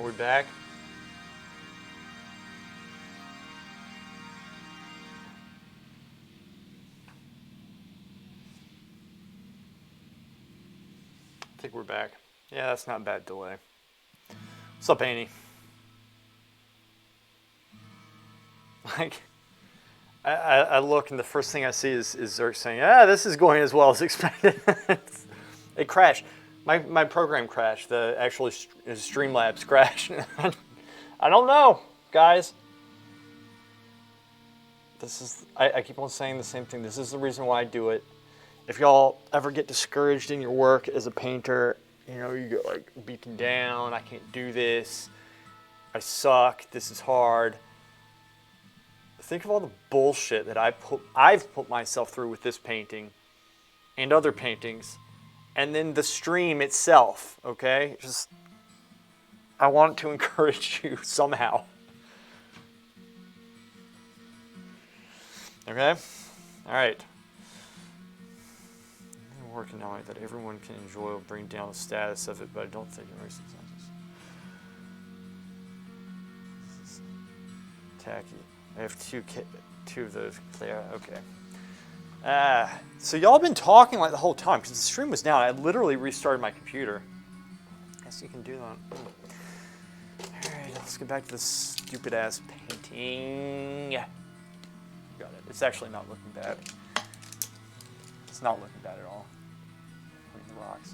we back? I think we're back. Yeah, that's not a bad delay. What's up, Annie? Like, I look and the first thing I see is Zerk saying, this is going as well as expected. It crashed. My program crashed. The actual Streamlabs crashed. I don't know, guys. I keep on saying the same thing. This is the reason why I do it. If y'all ever get discouraged in your work as a painter, you get like beaten down, I can't do this, I suck, this is hard. Think of all the bullshit that I've put myself through with this painting and other paintings, and then the stream itself, okay? I want to encourage you somehow. Okay? All right. I'm working on it that everyone can enjoy will bring down the status of it, but I don't think it makes sense. This is tacky. I have two of those clear. Okay. So y'all been talking like the whole time because the stream was down. I literally restarted my computer. Guess you can do that. All right, let's get back to this stupid ass painting. Got it. It's actually not looking bad. It's not looking bad at all. Putting the rocks.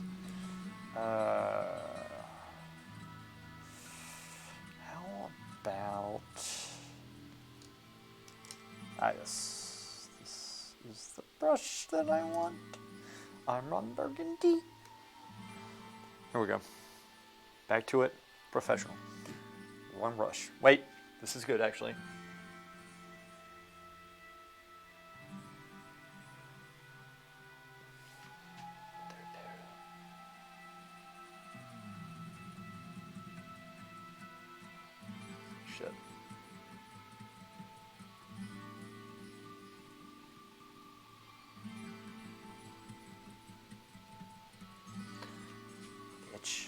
How about? Yes, this is the brush that I want. I'm on burgundy. Here we go. Back to it. Professional. One brush. Wait, this is good actually. Shit. Itch.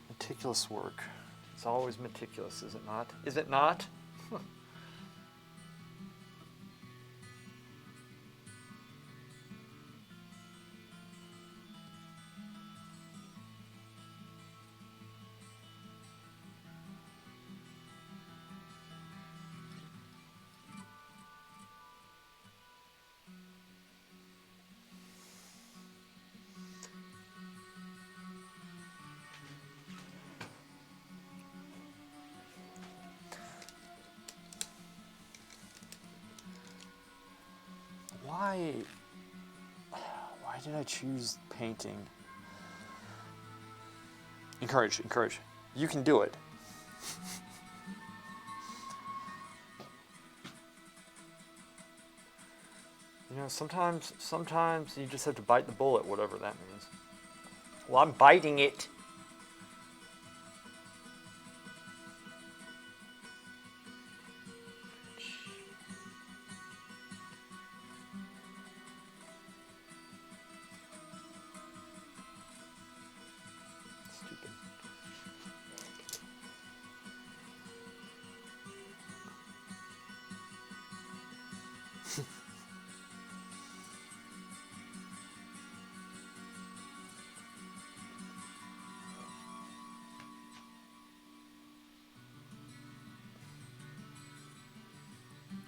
Meticulous work. It's always meticulous, is it not? Is it not? Why did I choose painting? Encourage. You can do it. Sometimes you just have to bite the bullet, whatever that means. Well, I'm biting it. Stupid.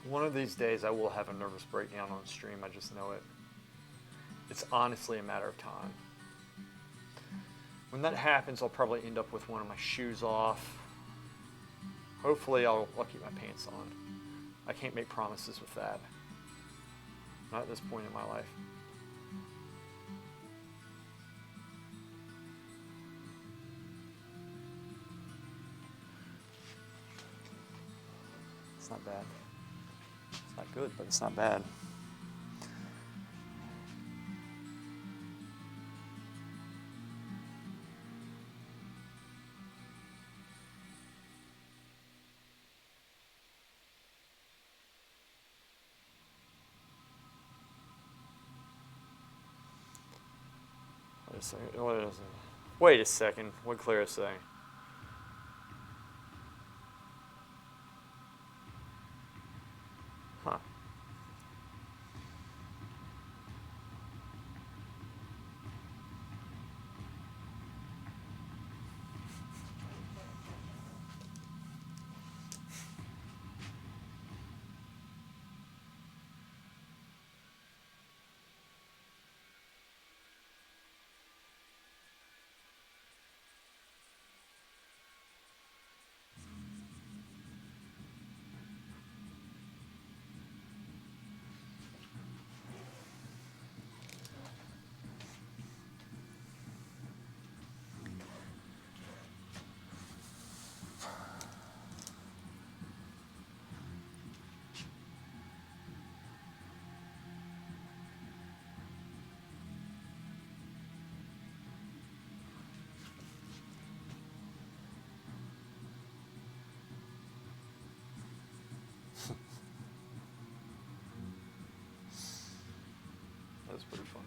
One of these days I will have a nervous breakdown on stream, I just know it. It's honestly a matter of time. When that happens, I'll probably end up with one of my shoes off. Hopefully I'll keep my pants on. I can't make promises with that. Not at this point in my life. It's not bad. It's not good, but it's not bad. Wait a second. What is it? Wait a second. What did Clara say? Huh. That's pretty funny.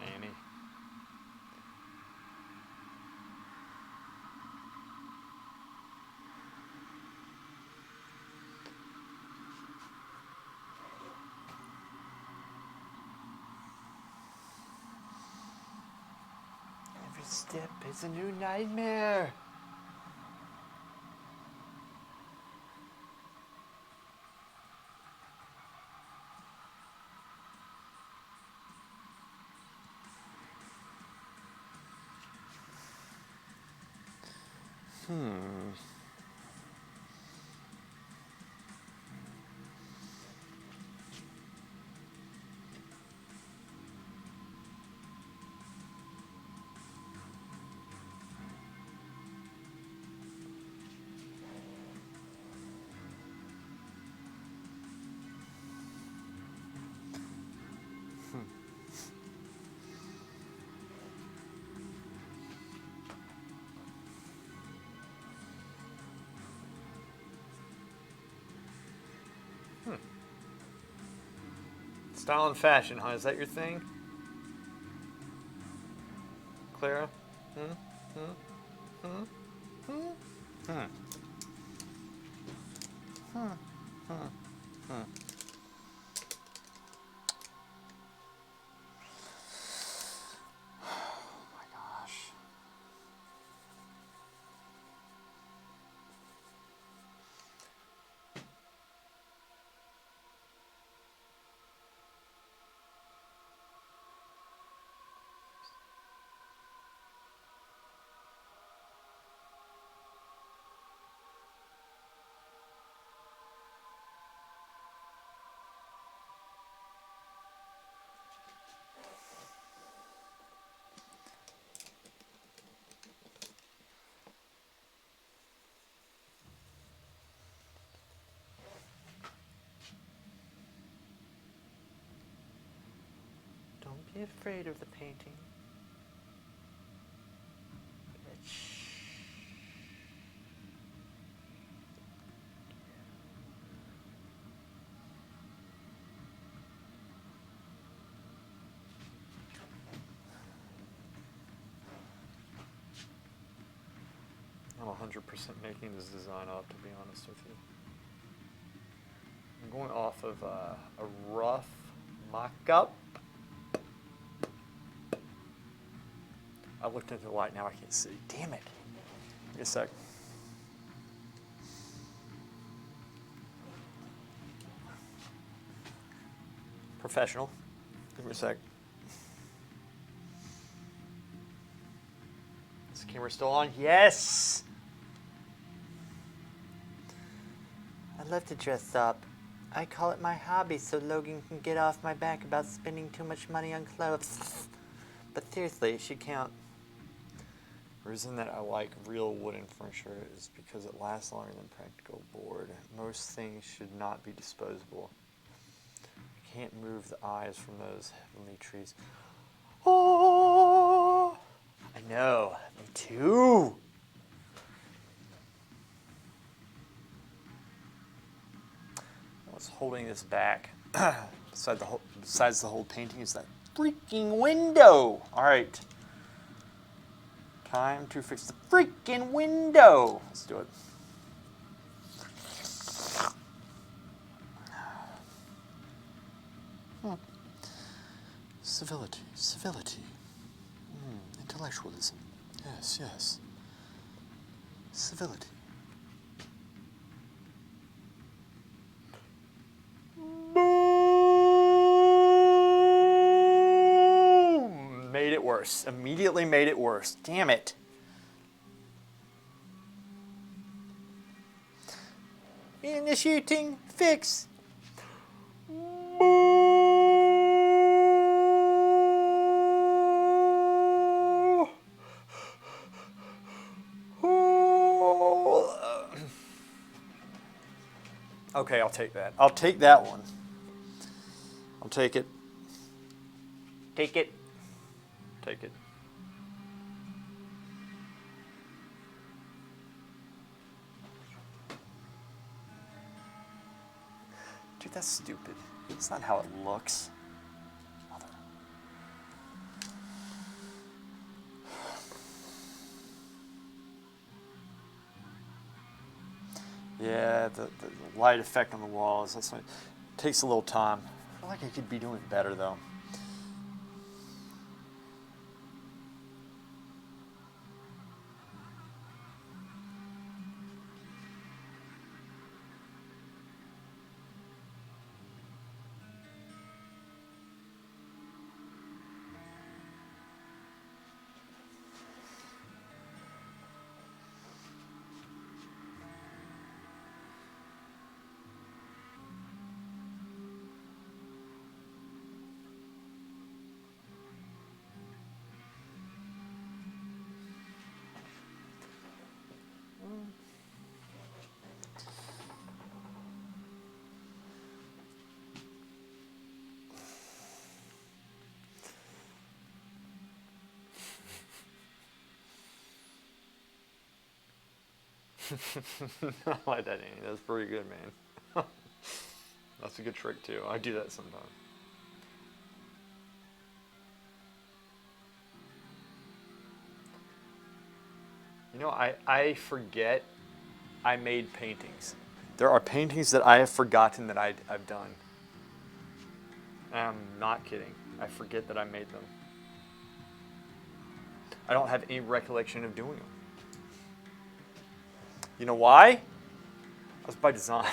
Annie. Every step is a new nightmare. Style and fashion, huh? Is that your thing, Clara? Hmm? Hmm? Hmm? Hmm? Hmm? Hmm? Hmm? Hmm? Oh my gosh. Don't be afraid of the painting. I'm 100% making this design up, to be honest with you. I'm going off of a rough mock-up. I looked into the light, now I can't see. Damn it. Give me a sec. Professional. Give me a sec. Is the camera still on? Yes! I love to dress up. I call it my hobby so Logan can get off my back about spending too much money on clothes. But seriously, it should count. The reason that I like real wooden furniture is because it lasts longer than practical board. Most things should not be disposable. I can't move the eyes from those heavenly trees. Oh, I know, me too. What's holding this back besides the whole painting is that freaking window. All right. Time to fix the freaking window. Let's do it. Civility, civility. Intellectualism. Yes, yes. Civility. Boom! Made it worse. Immediately made it worse. Damn it. Initiating fix. Okay, I'll take that. I'll take that one. I'll take it. Take it. Take it. Dude, that's stupid. That's not how it looks. Mother. Yeah, the light effect on the walls, that's what, it takes a little time. I feel like I could be doing better though. I like that, Annie. That's pretty good, man. That's a good trick, too. I do that sometimes. You know, I forget I made paintings. There are paintings that I have forgotten that I've done. And I'm not kidding. I forget that I made them. I don't have any recollection of doing them. You know why? That was by design.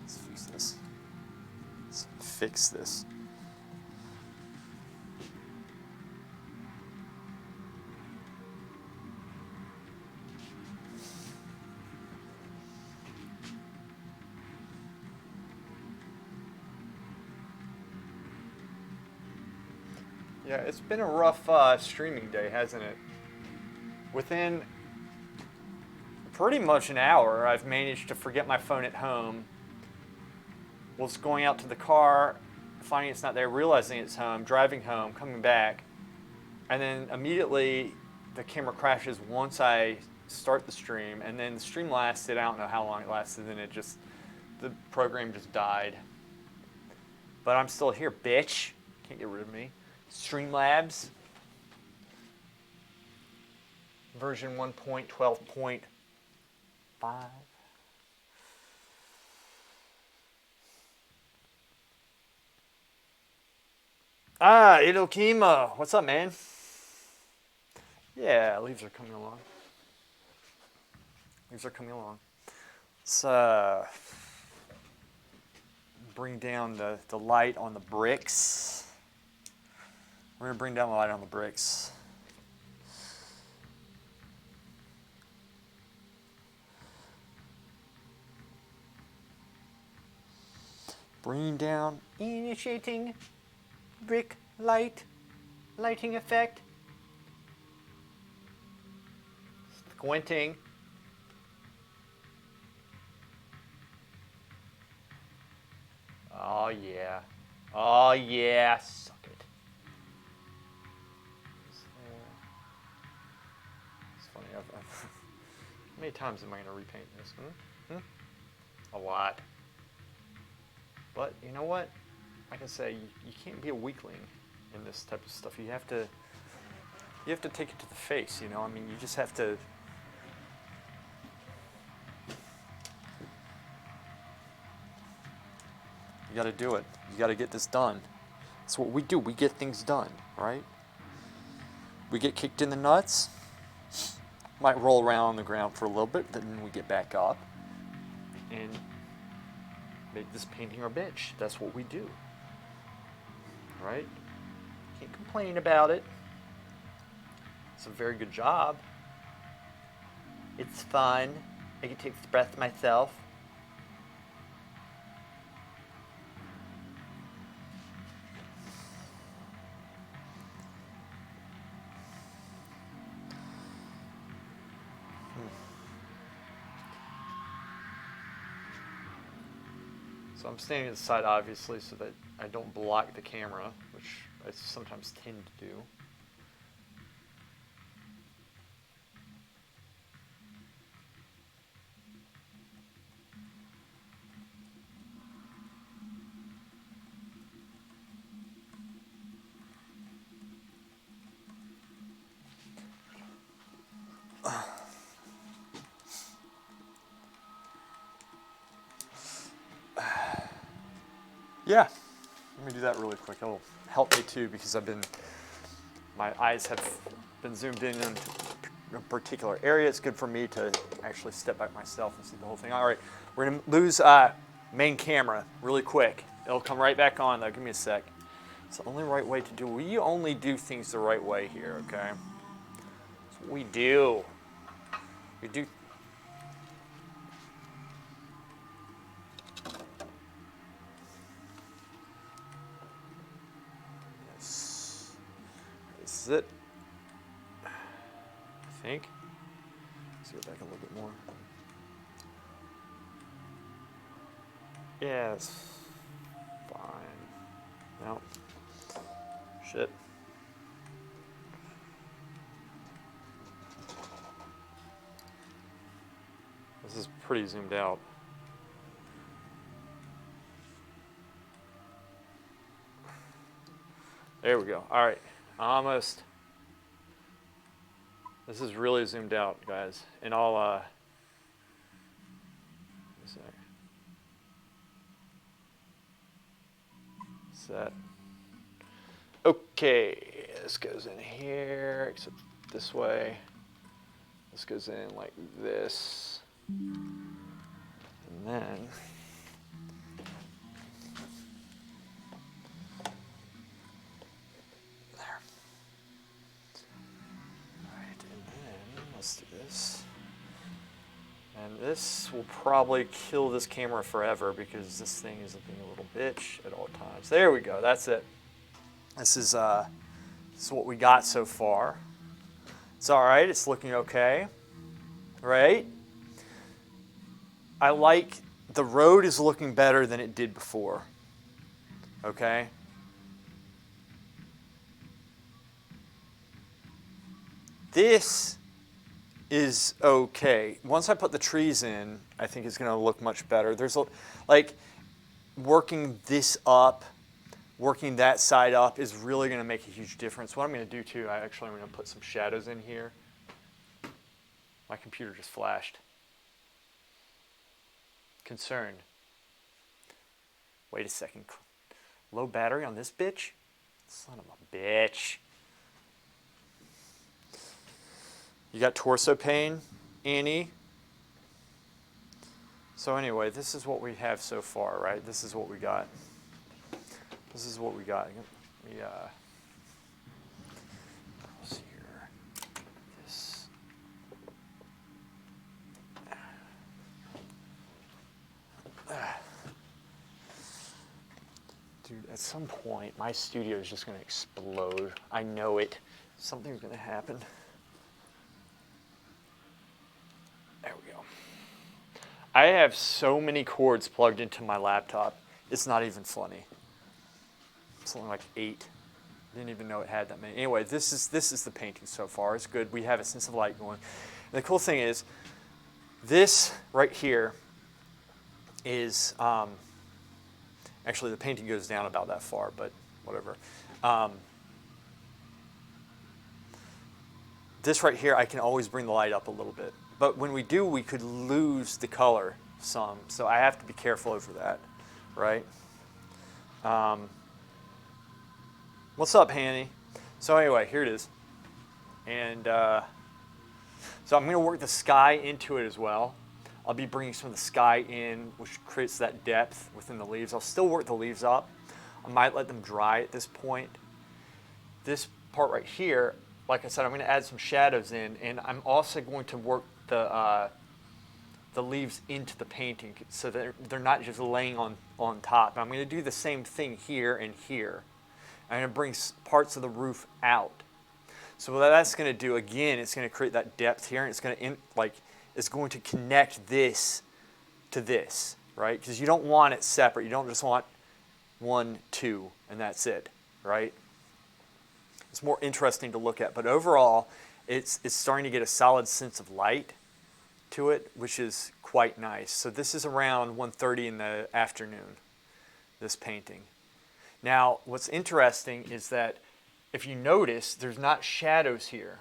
Let's fix this. Let's fix this. Yeah, it's been a rough streaming day, hasn't it? Within pretty much an hour, I've managed to forget my phone at home. Was going out to the car, finding it's not there, realizing it's home, driving home, coming back, and then immediately the camera crashes once I start the stream, and then the stream lasted, I don't know how long it lasted, and the program just died. But I'm still here, bitch. Can't get rid of me. Streamlabs. Version 1.12.5. Ah, Ilokima. What's up, man? Yeah, leaves are coming along. Leaves are coming along. Let's bring down the light on the bricks. We're going to bring down the light on the bricks. Bring down, initiating brick lighting effect. Squinting. Oh yeah. Oh yeah. Suck it. It's funny. How many times am I going to repaint this? A lot. But you know what? Like I say, you can't be a weakling in this type of stuff. You have to take it to the face. You know, I mean, you just have to. You got to do it. You got to get this done. That's what we do. We get things done, right? We get kicked in the nuts. Might roll around on the ground for a little bit, then we get back up and make this painting our bitch. That's what we do, right? Can't complain about it. It's a very good job. It's fun. I get to express myself. So I'm standing to the side, obviously, so that I don't block the camera, which I sometimes tend to do. Yeah, let me do that really quick. It'll help me too because my eyes have been zoomed in into a particular area. It's good for me to actually step back myself and see the whole thing. All right, we're gonna lose main camera really quick. It'll come right back on though. Give me a sec. It's the only right way to do it. We only do things the right way here, okay? That's what we do. We do. This is it. I think. Let's go back a little bit more. Yeah, it's fine. No. Shit. This is pretty zoomed out. There we go. All right. Almost. This is really zoomed out, guys. And I'll, set. Okay, this goes in here, except this way. This goes in like this. And then there. Alright, and then let's do this. And this will probably kill this camera forever because this thing is being a little bitch at all times. There we go, that's it. This is what we got so far. It's all right, it's looking okay, right? I like, the road is looking better than it did before, okay? This is okay. Once I put the trees in, I think it's gonna look much better. There's like working this up working that side up is really going to make a huge difference. What I'm going to do too, I'm going to put some shadows in here. My computer just flashed. Concerned. Wait a second. Low battery on this bitch? Son of a bitch. You got torso pain, Annie? So anyway, this is what we have so far, right? This is what we got. This is what we got. Let me, see here. This. Dude, at some point, my studio is just going to explode. I know it. Something's going to happen. There we go. I have so many cords plugged into my laptop. It's not even funny. Something like 8. Didn't even know it had that many. Anyway, this is the painting so far. It's good. We have a sense of light going. And the cool thing is, this right here is actually the painting goes down about that far, but whatever. This right here, I can always bring the light up a little bit. But when we do, we could lose the color some. So I have to be careful over that, right? What's up, Hanny? So anyway, here it is. And so I'm going to work the sky into it as well. I'll be bringing some of the sky in, which creates that depth within the leaves. I'll still work the leaves up. I might let them dry at this point. This part right here, like I said, I'm going to add some shadows in, and I'm also going to work the leaves into the painting so that they're not just laying on top. I'm going to do the same thing here and here. I'm going to bring parts of the roof out. So what that's going to do, again, it's going to create that depth here, and it's going to it's going to connect this to this, right? Because you don't want it separate. You don't just want 1, 2, and that's it, right? It's more interesting to look at. But overall, it's starting to get a solid sense of light to it, which is quite nice. So this is around 1:30 in the afternoon, this painting. Now, what's interesting is that if you notice, there's not shadows here.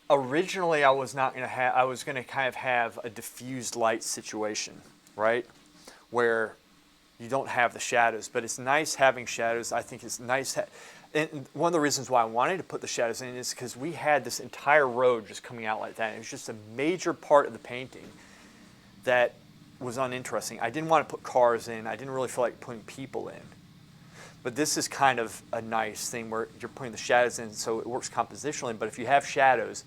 Originally, I was going to kind of have a diffused light situation, right? Where you don't have the shadows, but it's nice having shadows. I think it's nice. And one of the reasons why I wanted to put the shadows in is because we had this entire road just coming out like that. It was just a major part of the painting that was uninteresting. I didn't want to put cars in. I didn't really feel like putting people in. But this is kind of a nice thing where you're putting the shadows in, so it works compositionally. But if you have shadows,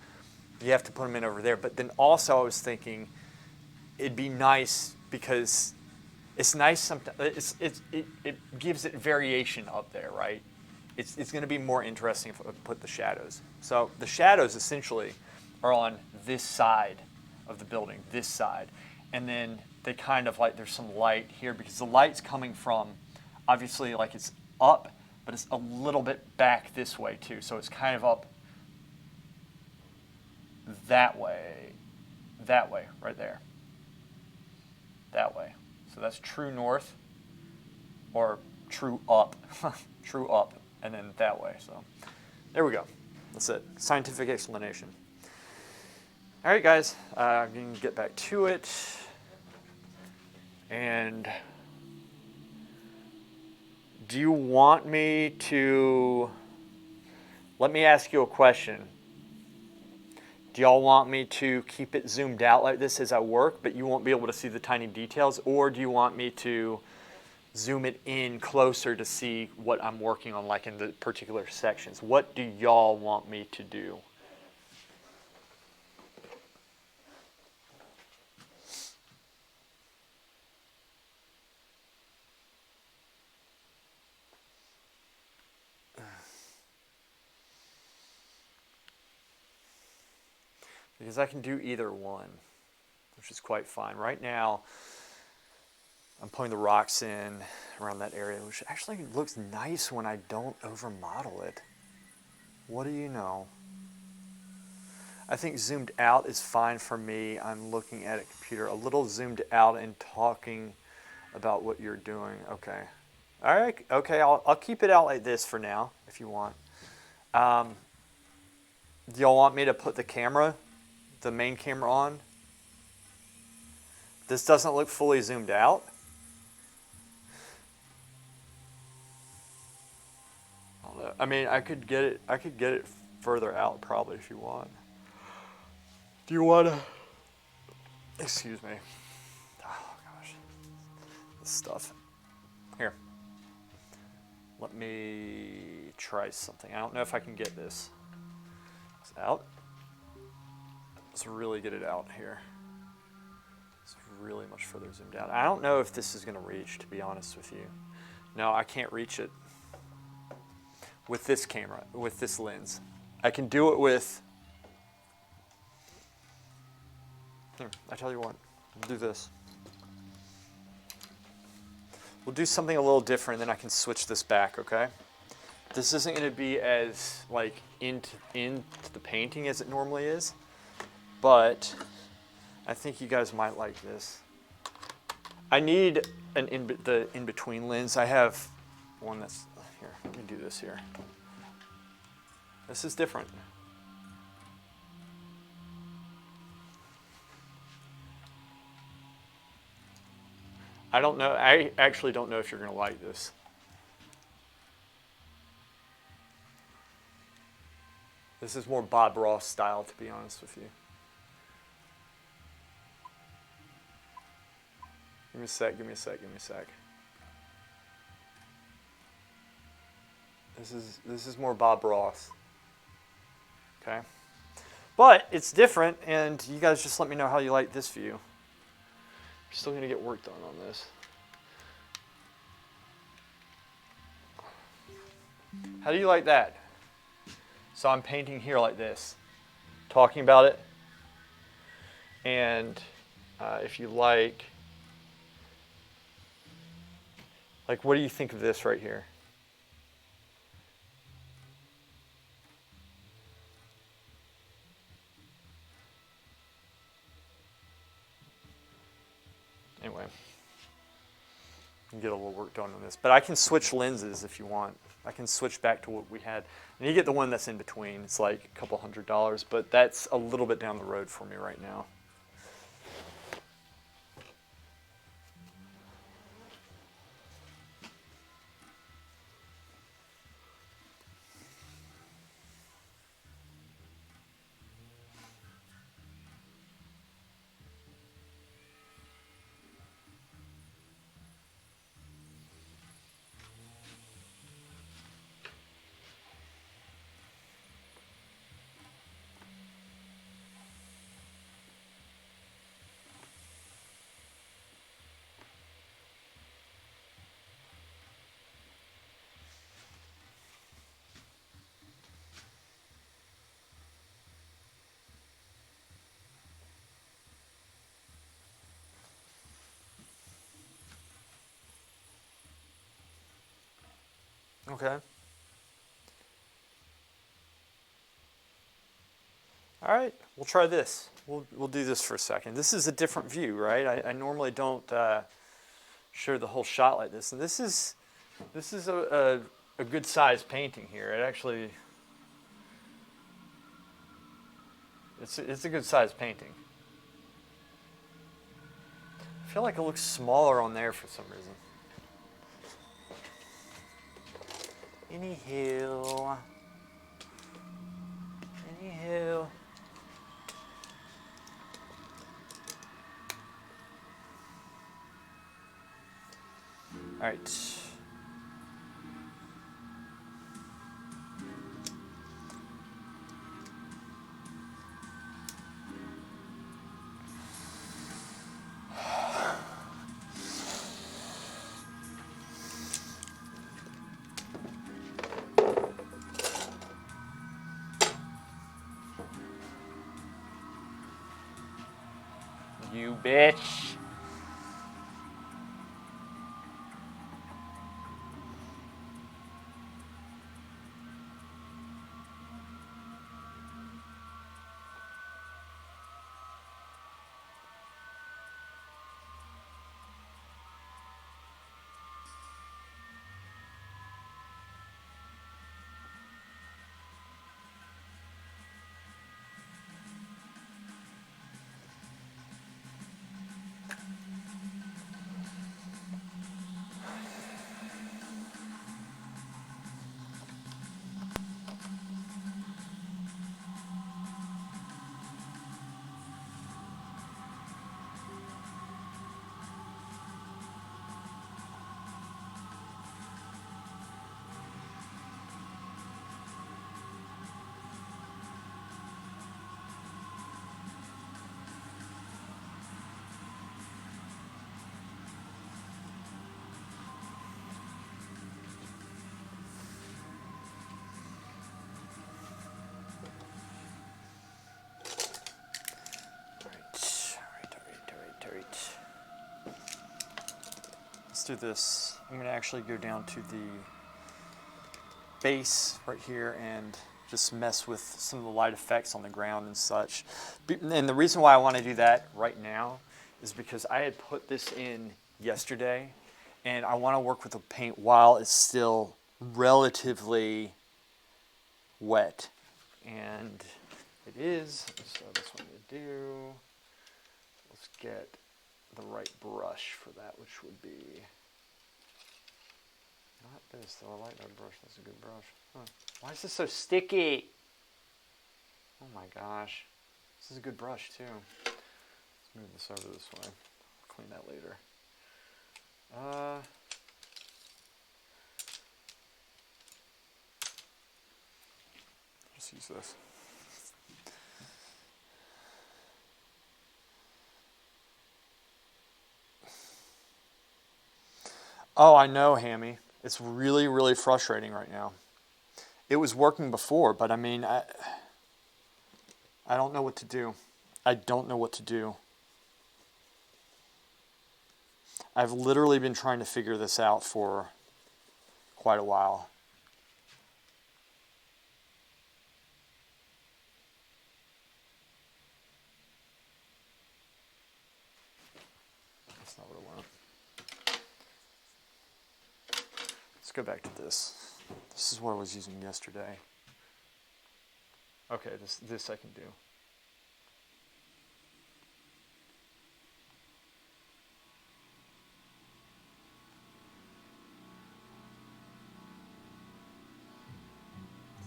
you have to put them in over there. But then also I was thinking it'd be nice because it's nice sometimes. It gives it variation up there, right? It's going to be more interesting if I put the shadows. So the shadows essentially are on this side of the building, this side. And then they kind of like, there's some light here because the light's coming from, obviously like it's up, but it's a little bit back this way too. So it's kind of up that way, right there, that way. So that's true north or true up, true up, and then that way. So there we go. That's it. Scientific explanation. All right, guys, I'm going to get back to it. And do you want me to, let me ask you a question. Do y'all want me to keep it zoomed out like this as I work, but you won't be able to see the tiny details? Or do you want me to zoom it in closer to see what I'm working on, like in the particular sections? What do y'all want me to do? Because I can do either one, which is quite fine. Right now, I'm putting the rocks in around that area, which actually looks nice when I don't overmodel it. What do you know? I think zoomed out is fine for me. I'm looking at a computer, a little zoomed out and talking about what you're doing. Okay. All right, okay, I'll keep it out like this for now, if you want. Do y'all want me to put the main camera on? This doesn't look fully zoomed out. I don't know. I mean, I could get it further out probably if you want. Do you want to? Excuse me. Oh gosh, this stuff. Here. Let me try something. I don't know if I can get this. It's out. Let's really get it out here. It's really much further zoomed out. I don't know if this is going to reach, to be honest with you. No, I can't reach it with this camera, with this lens. I can do it with... Here, I tell you what. We'll do this. We'll do something a little different, then I can switch this back, okay? This isn't going to be as like into the painting as it normally is, but I think you guys might like this. I need the in-between lens. I have one that's here. Let me do this here. This is different. I don't know. I actually don't know if you're going to like this. This is more Bob Ross style, to be honest with you. Give me a sec, give me a sec, give me a sec. This is more Bob Ross. Okay? But it's different, and you guys just let me know how you like this view. I'm still going to get work done on this. How do you like that? So I'm painting here like this, talking about it. And if you like, what do you think of this right here? Anyway, you can get a little work done on this. But I can switch lenses if you want. I can switch back to what we had. And you get the one that's in between. It's like a couple $100, but that's a little bit down the road for me right now. Okay. All right, we'll try this. We'll do this for a second. This is a different view, right? I normally don't show the whole shot like this, and this is a good size painting here. It actually it's a good size painting. I feel like it looks smaller on there for some reason. Anywho. All right. You bitch. do this. I'm going to actually go down to the base right here and just mess with some of the light effects on the ground and such. And the reason why I want to do that right now is because I had put this in yesterday, and I want to work with the paint while it's still relatively wet. And it is, so this one to do, let's get the right brush for that, which would be, not this, though. I like that brush. That's a good brush. Huh. Why is this so sticky? Oh my gosh. This is a good brush, too. Let's move this over this way. I'll clean that later. Just use this. Oh, I know, Hammy. It's really, really frustrating right now. It was working before, but I mean, I don't know what to do. I don't know what to do. I've literally been trying to figure this out for quite a while. That's not what I want. Let's go back to this. This is what I was using yesterday. Okay, this I can do.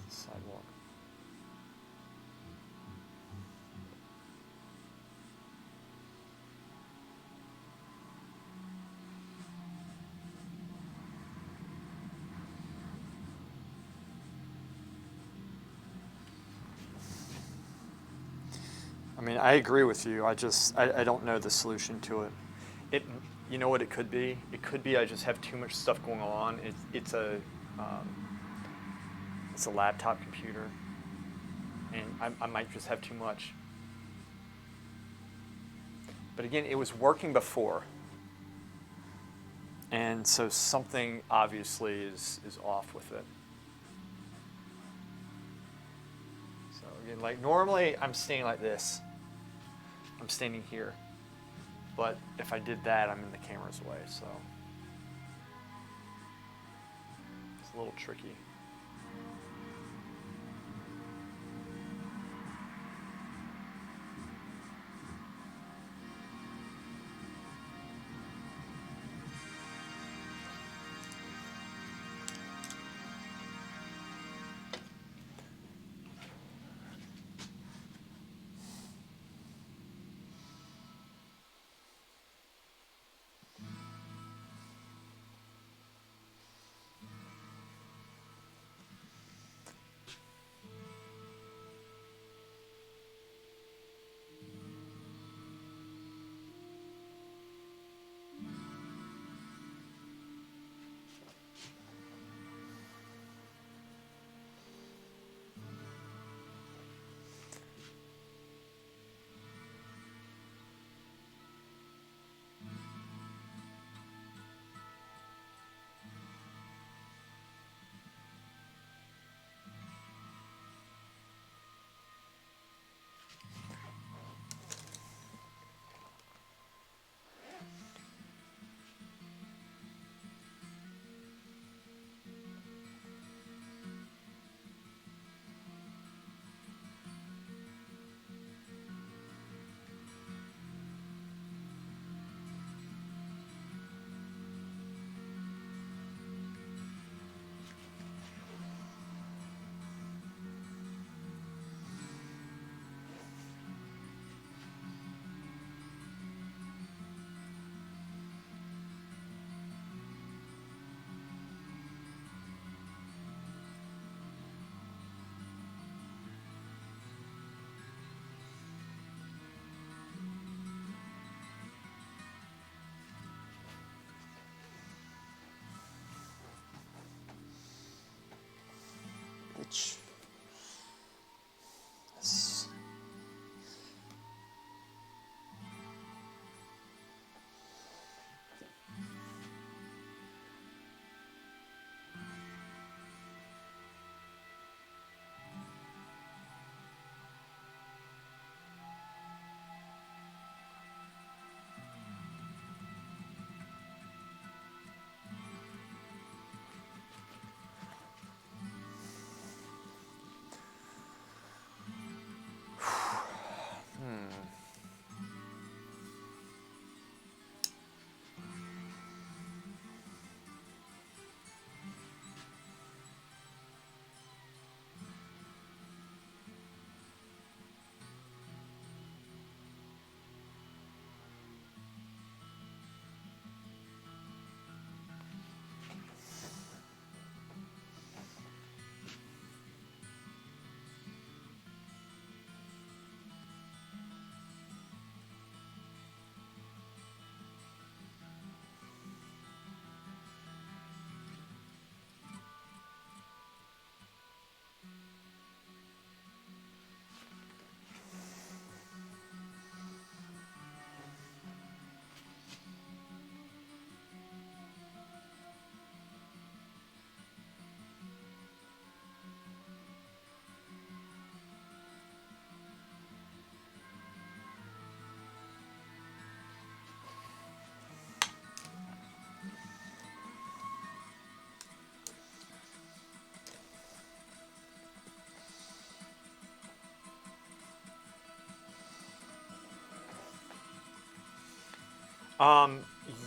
Sidewalk. I mean, I agree with you. I don't know the solution to it. You know what it could be? It could be I just have too much stuff going on. It's a laptop computer, and I might just have too much. But again, it was working before, and so something obviously is off with it. So again, like normally I'm standing like this. I'm standing here. But if I did that, I'm in the camera's way, so it's a little tricky. Which is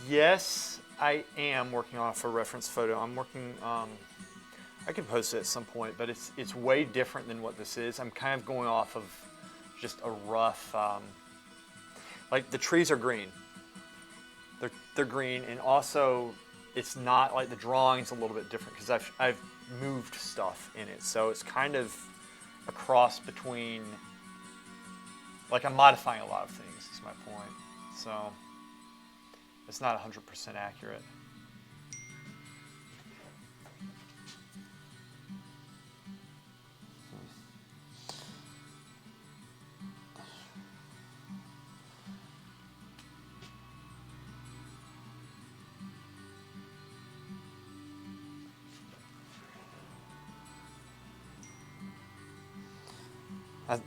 Yes, I am working off a reference photo. I'm working. I could post it at some point, but it's way different than what this is. I'm kind of going off of just a rough. Like the trees are green. They're green, and also it's not like the drawing's a little bit different because I've moved stuff in it, so it's kind of a cross between. Like I'm modifying a lot of things. Is my point. So it's not 100% accurate.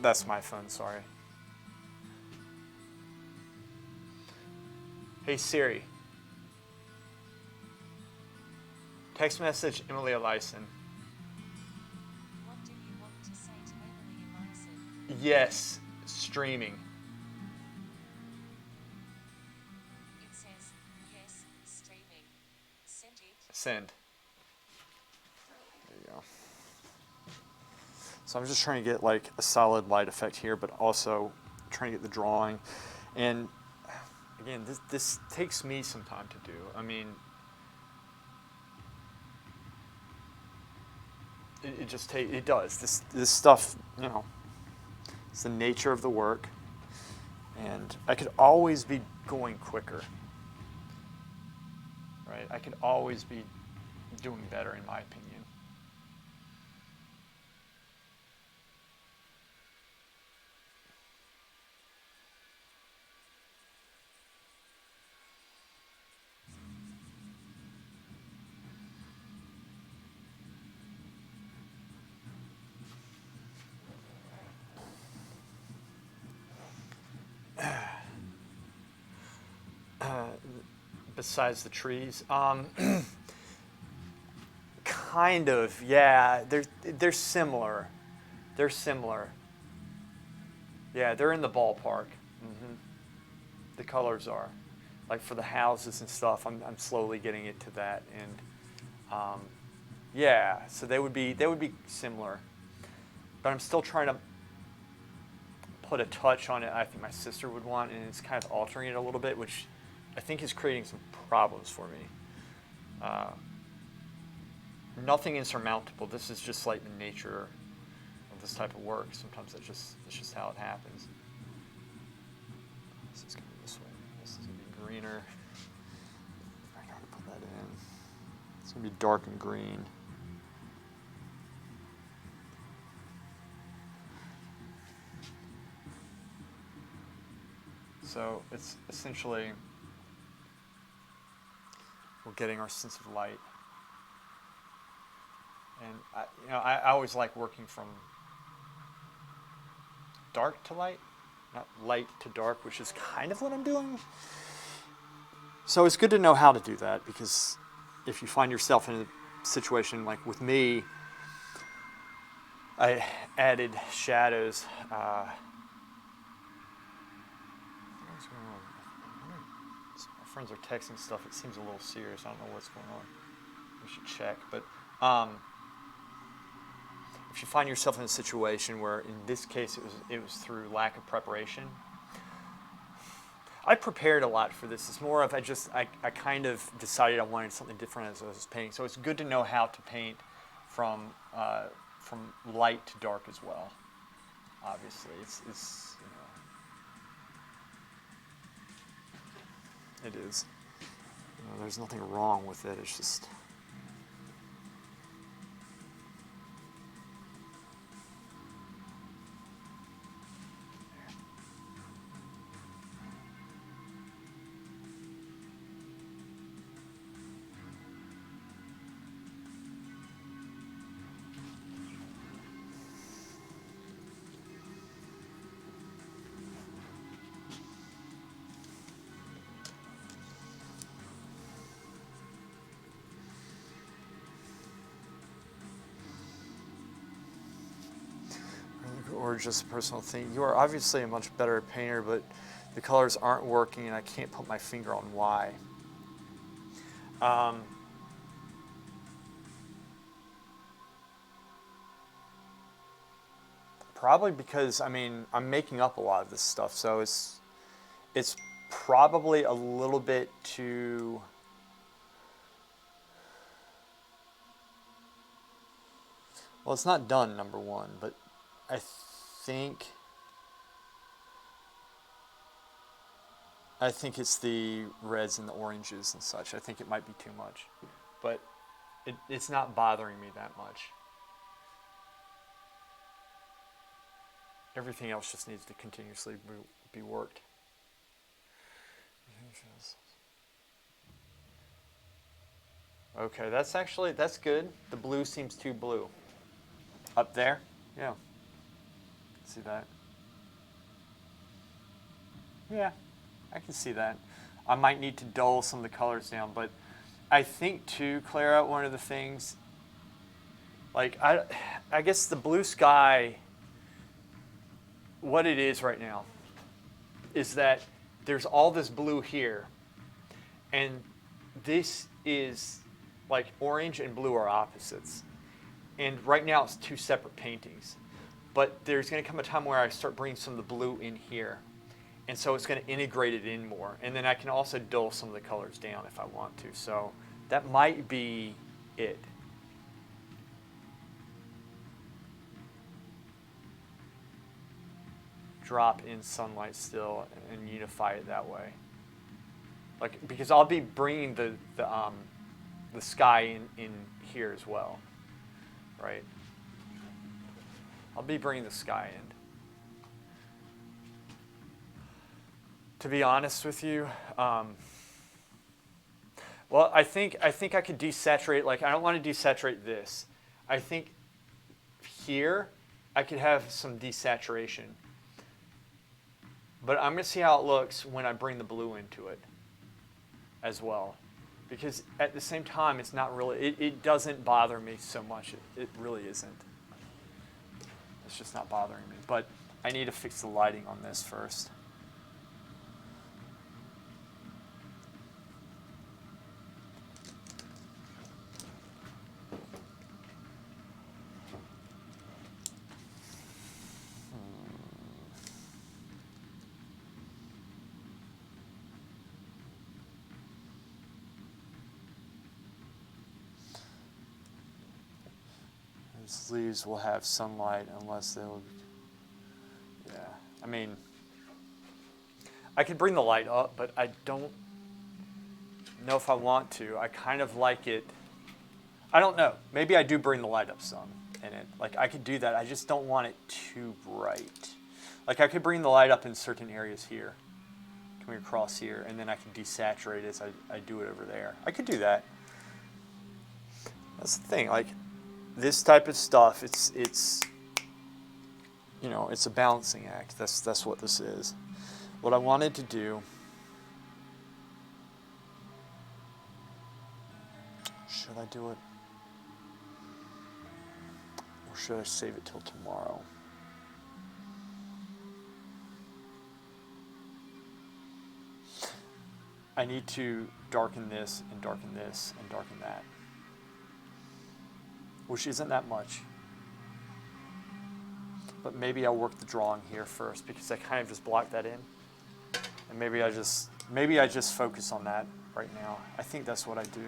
That's my phone, sorry. Hey Siri. Text message Emily Eliason. What do you want to say to Emily Eliason? Yes, streaming. It says, yes, streaming. Send it. Send. There you go. So I'm just trying to get like a solid light effect here, but also trying to get the drawing. And again, this takes me some time to do. I mean, it does. This stuff, you know, it's the nature of the work. And I could always be going quicker. Right? I could always be doing better in my opinion. Besides the trees, kind of, yeah. They're similar. They're similar. Yeah, they're in the ballpark. The colors are, like for the houses and stuff. I'm slowly getting it to that, and yeah. So they would be similar, but I'm still trying to put a touch on it. I think my sister would want, and it's kind of altering it a little bit, which I think is creating some problems for me. Nothing insurmountable. This is just like the nature of this type of work. Sometimes it's just how it happens. This is going to be this way. This is going to be greener. I got to put that in. It's going to be dark and green. So it's essentially we're getting our sense of light. And I always like working from dark to light, not light to dark, which is kind of what I'm doing. So it's good to know how to do that, because if you find yourself in a situation like with me, I added shadows. What's going on? My friends are texting stuff. It seems a little serious. I don't know what's going on. We should check. But if you find yourself in a situation where, in this case, it was through lack of preparation. I prepared a lot for this. It's more of I kind of decided I wanted something different as I was painting. So it's good to know how to paint from light to dark as well. Obviously, it's it is. There's nothing wrong with it. It's just. Or just a personal thing. You are obviously a much better painter, but The colors aren't working, and I can't put my finger on why. Probably because, I mean, I'm making up a lot of this stuff, so it's probably a little bit too... Well, it's not done, number one, but I think it's the reds and the oranges and such. I think it might be too much, but it's not bothering me that much. Everything else just needs to continuously be worked. Okay, that's good. The blue seems too blue. Up there? Yeah. See that? Yeah, I can see that. I might need to dull some of the colors down, but I think too, Clara, one of the things, like I guess the blue sky, what it is right now, is that there's all this blue here, and this is like orange and blue are opposites. And right now it's two separate paintings. But there's going to come a time where I start bringing some of the blue in here. And so it's going to integrate it in more. And then I can also dull some of the colors down if I want to. So that might be it. Drop in sunlight still and unify it that way. Like, because I'll be bringing the sky in here as well. Right? I'll be bringing the sky in. To be honest with you, well, I think I could desaturate. Like, I don't want to desaturate this. I think here I could have some desaturation. But I'm going to see how it looks when I bring the blue into it as well. Because at the same time, it's not really, it doesn't bother me so much. It really isn't. It's just not bothering me. But I need to fix the lighting on this first. These leaves will have sunlight unless they'll... Yeah, I mean, I could bring the light up, but I don't know if I want to. I kind of like it. I don't know. Maybe I do bring the light up some in it. Like, I could do that. I just don't want it too bright. Like, I could bring the light up in certain areas here. Coming across here, and then I can desaturate as I do it over there. I could do that. That's the thing. Like, this type of stuff, it's you know, it's a balancing act. That's what this is. What I wanted to do, should I do it? Or should I save it till tomorrow? I need to darken this and darken this and darken that. Which isn't that much. But maybe I'll work the drawing here first because I kind of just blocked that in. And maybe I just focus on that right now. I think that's what I do.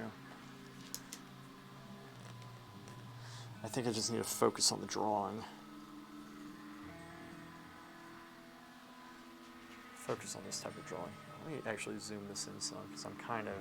I think I just need to focus on the drawing. Focus on this type of drawing. Let me actually zoom this in some because I'm kind of...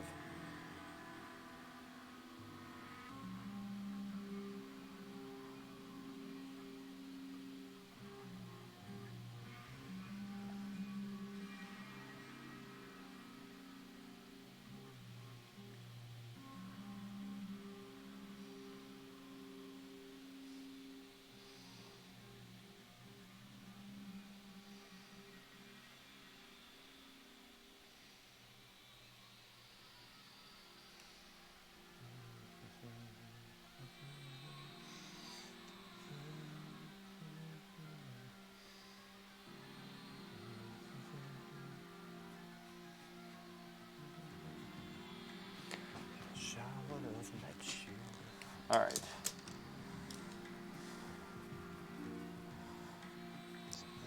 All right.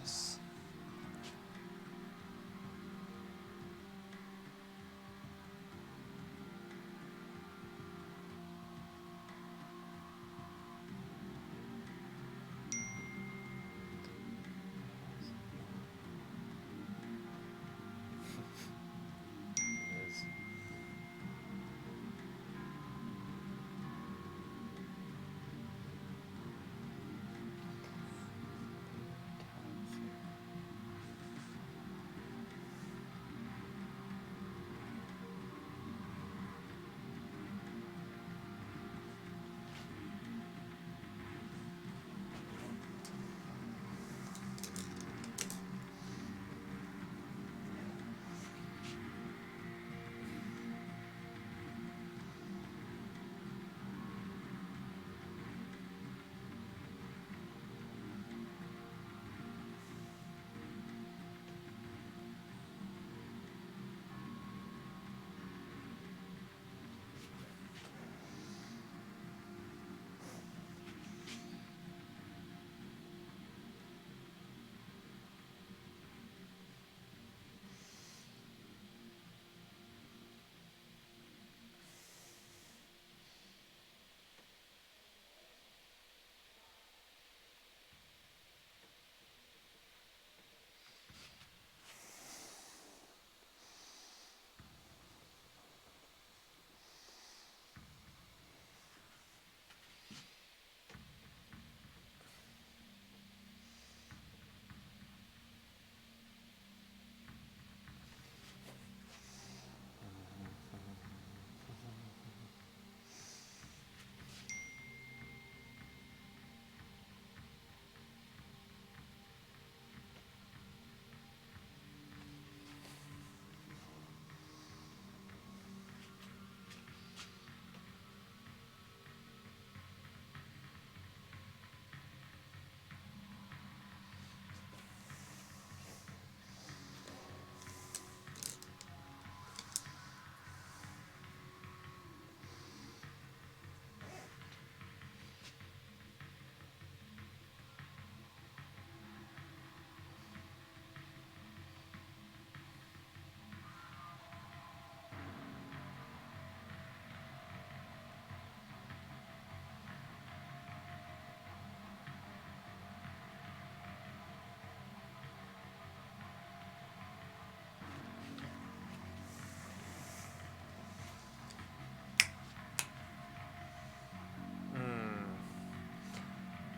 This. Is.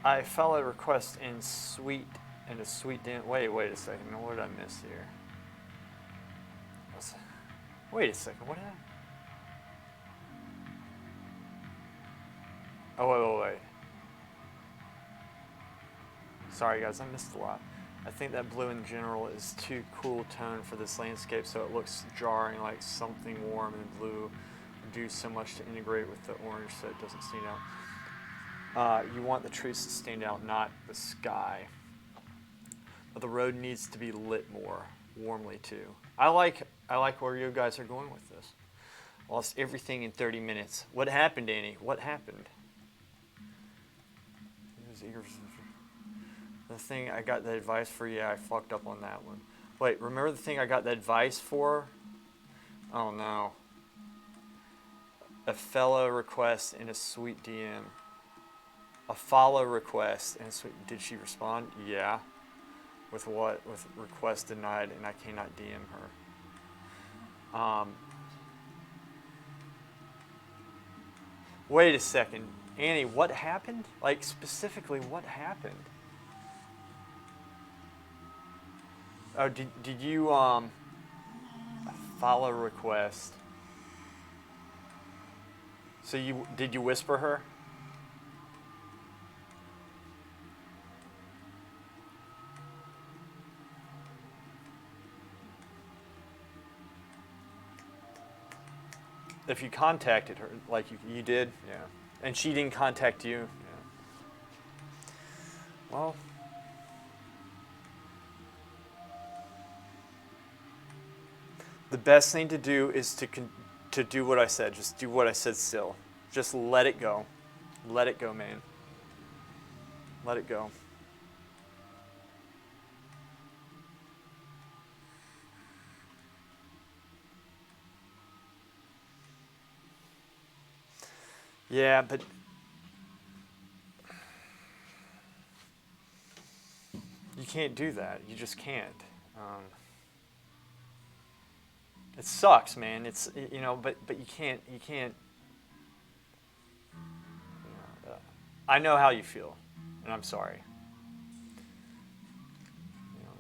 I filed a request in a sweet Dan. Wait a second. What did I miss here? Wait a second. What happened? Oh, wait. Sorry, guys. I missed a lot. I think that blue in general is too cool tone for this landscape, so it looks jarring, like something warm and blue do so much to integrate with the orange so it doesn't stand out. You want the trees to stand out, not the sky. But the road needs to be lit more warmly too. I like where you guys are going with this. Lost everything in 30 minutes. What happened, Annie? What happened? His ears. The thing I got the advice for, yeah, I fucked up on that one. Wait, remember the thing I got the advice for? Oh no. A fellow request in a sweet DM. A follow request and sweet. Did she respond? Yeah. With what? With request denied, and I cannot DM her. Wait a second, Annie. What happened? Like specifically, what happened? Oh, did you follow request? So did you whisper her? If you contacted her, like you did, yeah, and she didn't contact you, yeah. Well, the best thing to do is to do what I said. Just do what I said still. Just let it go. Let it go, man. Let it go. Yeah, but you can't do that. You just can't. It sucks, man. It's but you can't. I know how you feel, and I'm sorry. You know,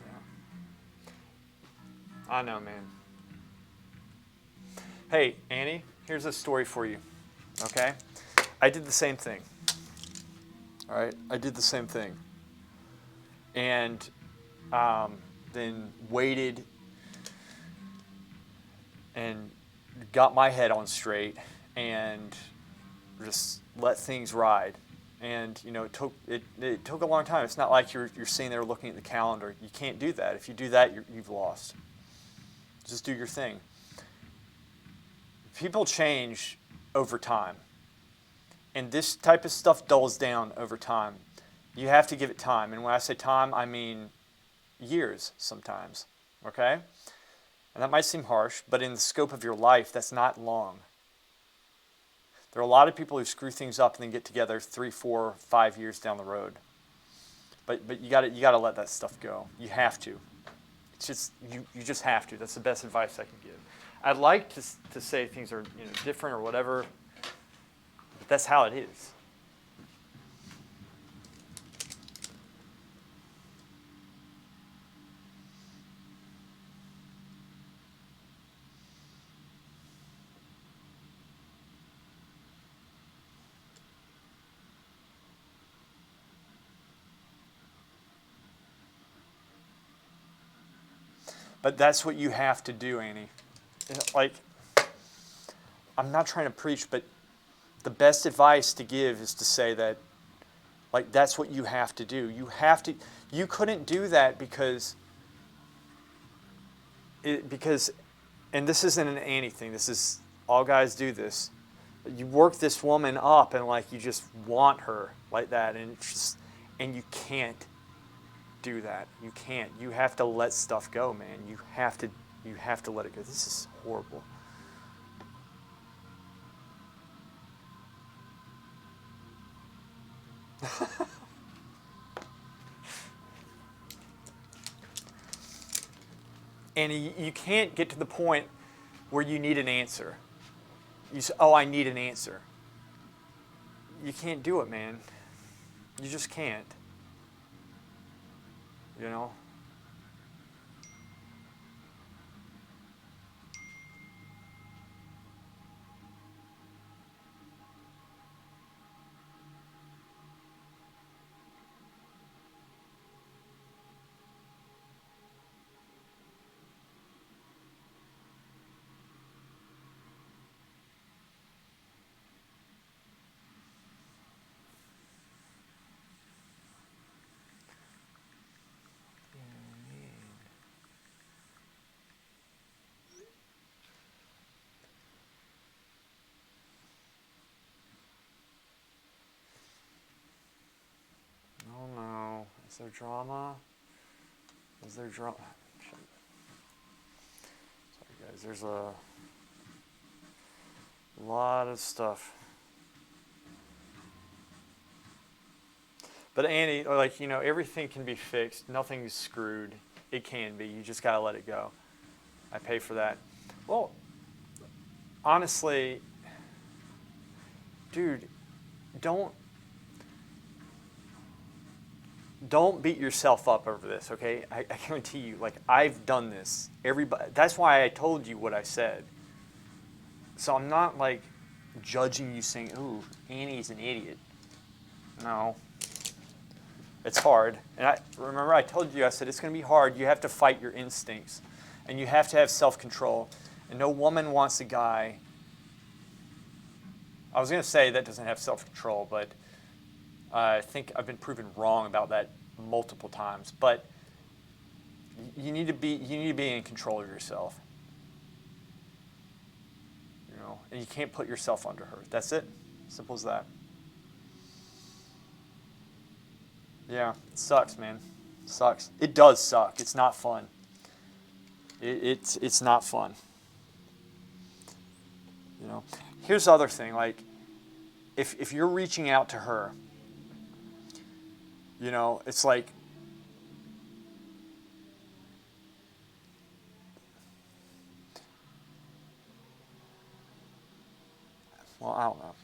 yeah. I know, man. Hey, Annie, here's a story for you. Okay, I did the same thing. All right, I did the same thing, and then waited and got my head on straight and just let things ride. And it took a long time. It's not like you're sitting there looking at the calendar. You can't do that. If you do that, you've lost. Just do your thing. People change over time. And this type of stuff dulls down over time. You have to give it time. And when I say time, I mean years sometimes. Okay? And that might seem harsh, but in the scope of your life, that's not long. There are a lot of people who screw things up and then get together 3, 4, 5 years down the road. But you gotta let that stuff go. You have to. It's just you just have to. That's the best advice I can give. I'd like to say things are different or whatever, but that's how it is. But that's what you have to do, Annie. Like, I'm not trying to preach, but the best advice to give is to say that, like, that's what you have to do. You couldn't do that because, and this isn't an Annie thing. This is, all guys do this. You work this woman up and, like, you just want her like that, and you can't do that. You can't. You have to let stuff go, man. You have to let it go. This is horrible. And you can't get to the point where you need an answer. You say, "Oh, I need an answer." You can't do it, man. You just can't. You know? Oh no. Is there drama? Is there drama? Sorry guys, there's a lot of stuff. But Annie, like, everything can be fixed. Nothing's screwed. It can be. You just got to let it go. I pay for that. Well, honestly, dude, don't beat yourself up over this, okay? I guarantee you, like, I've done this. Everybody. That's why I told you what I said. So I'm not, like, judging you saying, "Ooh, Annie's an idiot." No. It's hard. And I told you, I said, it's going to be hard. You have to fight your instincts. And you have to have self-control. And no woman wants a guy. I was going to say that doesn't have self-control, but I think I've been proven wrong about that multiple times. But You need to be in control of yourself. You know, and you can't put yourself under her. That's it. Simple as that. Yeah, it sucks, man. It sucks. It does suck. It's not fun. It's not fun. You know. Here's the other thing. Like, if you're reaching out to her, you know, it's like, well, I don't know.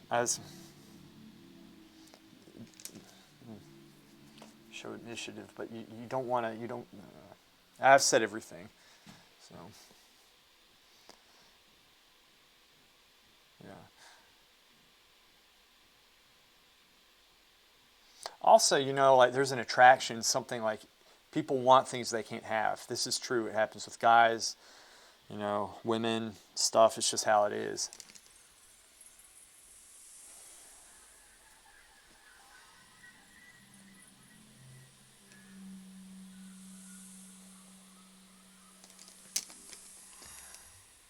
Show initiative, but you don't want to. You don't. I've said everything. So. Yeah. Also, you know, like there's an attraction, something like people want things they can't have. This is true. It happens with guys, you know, women, stuff. It's just how it is.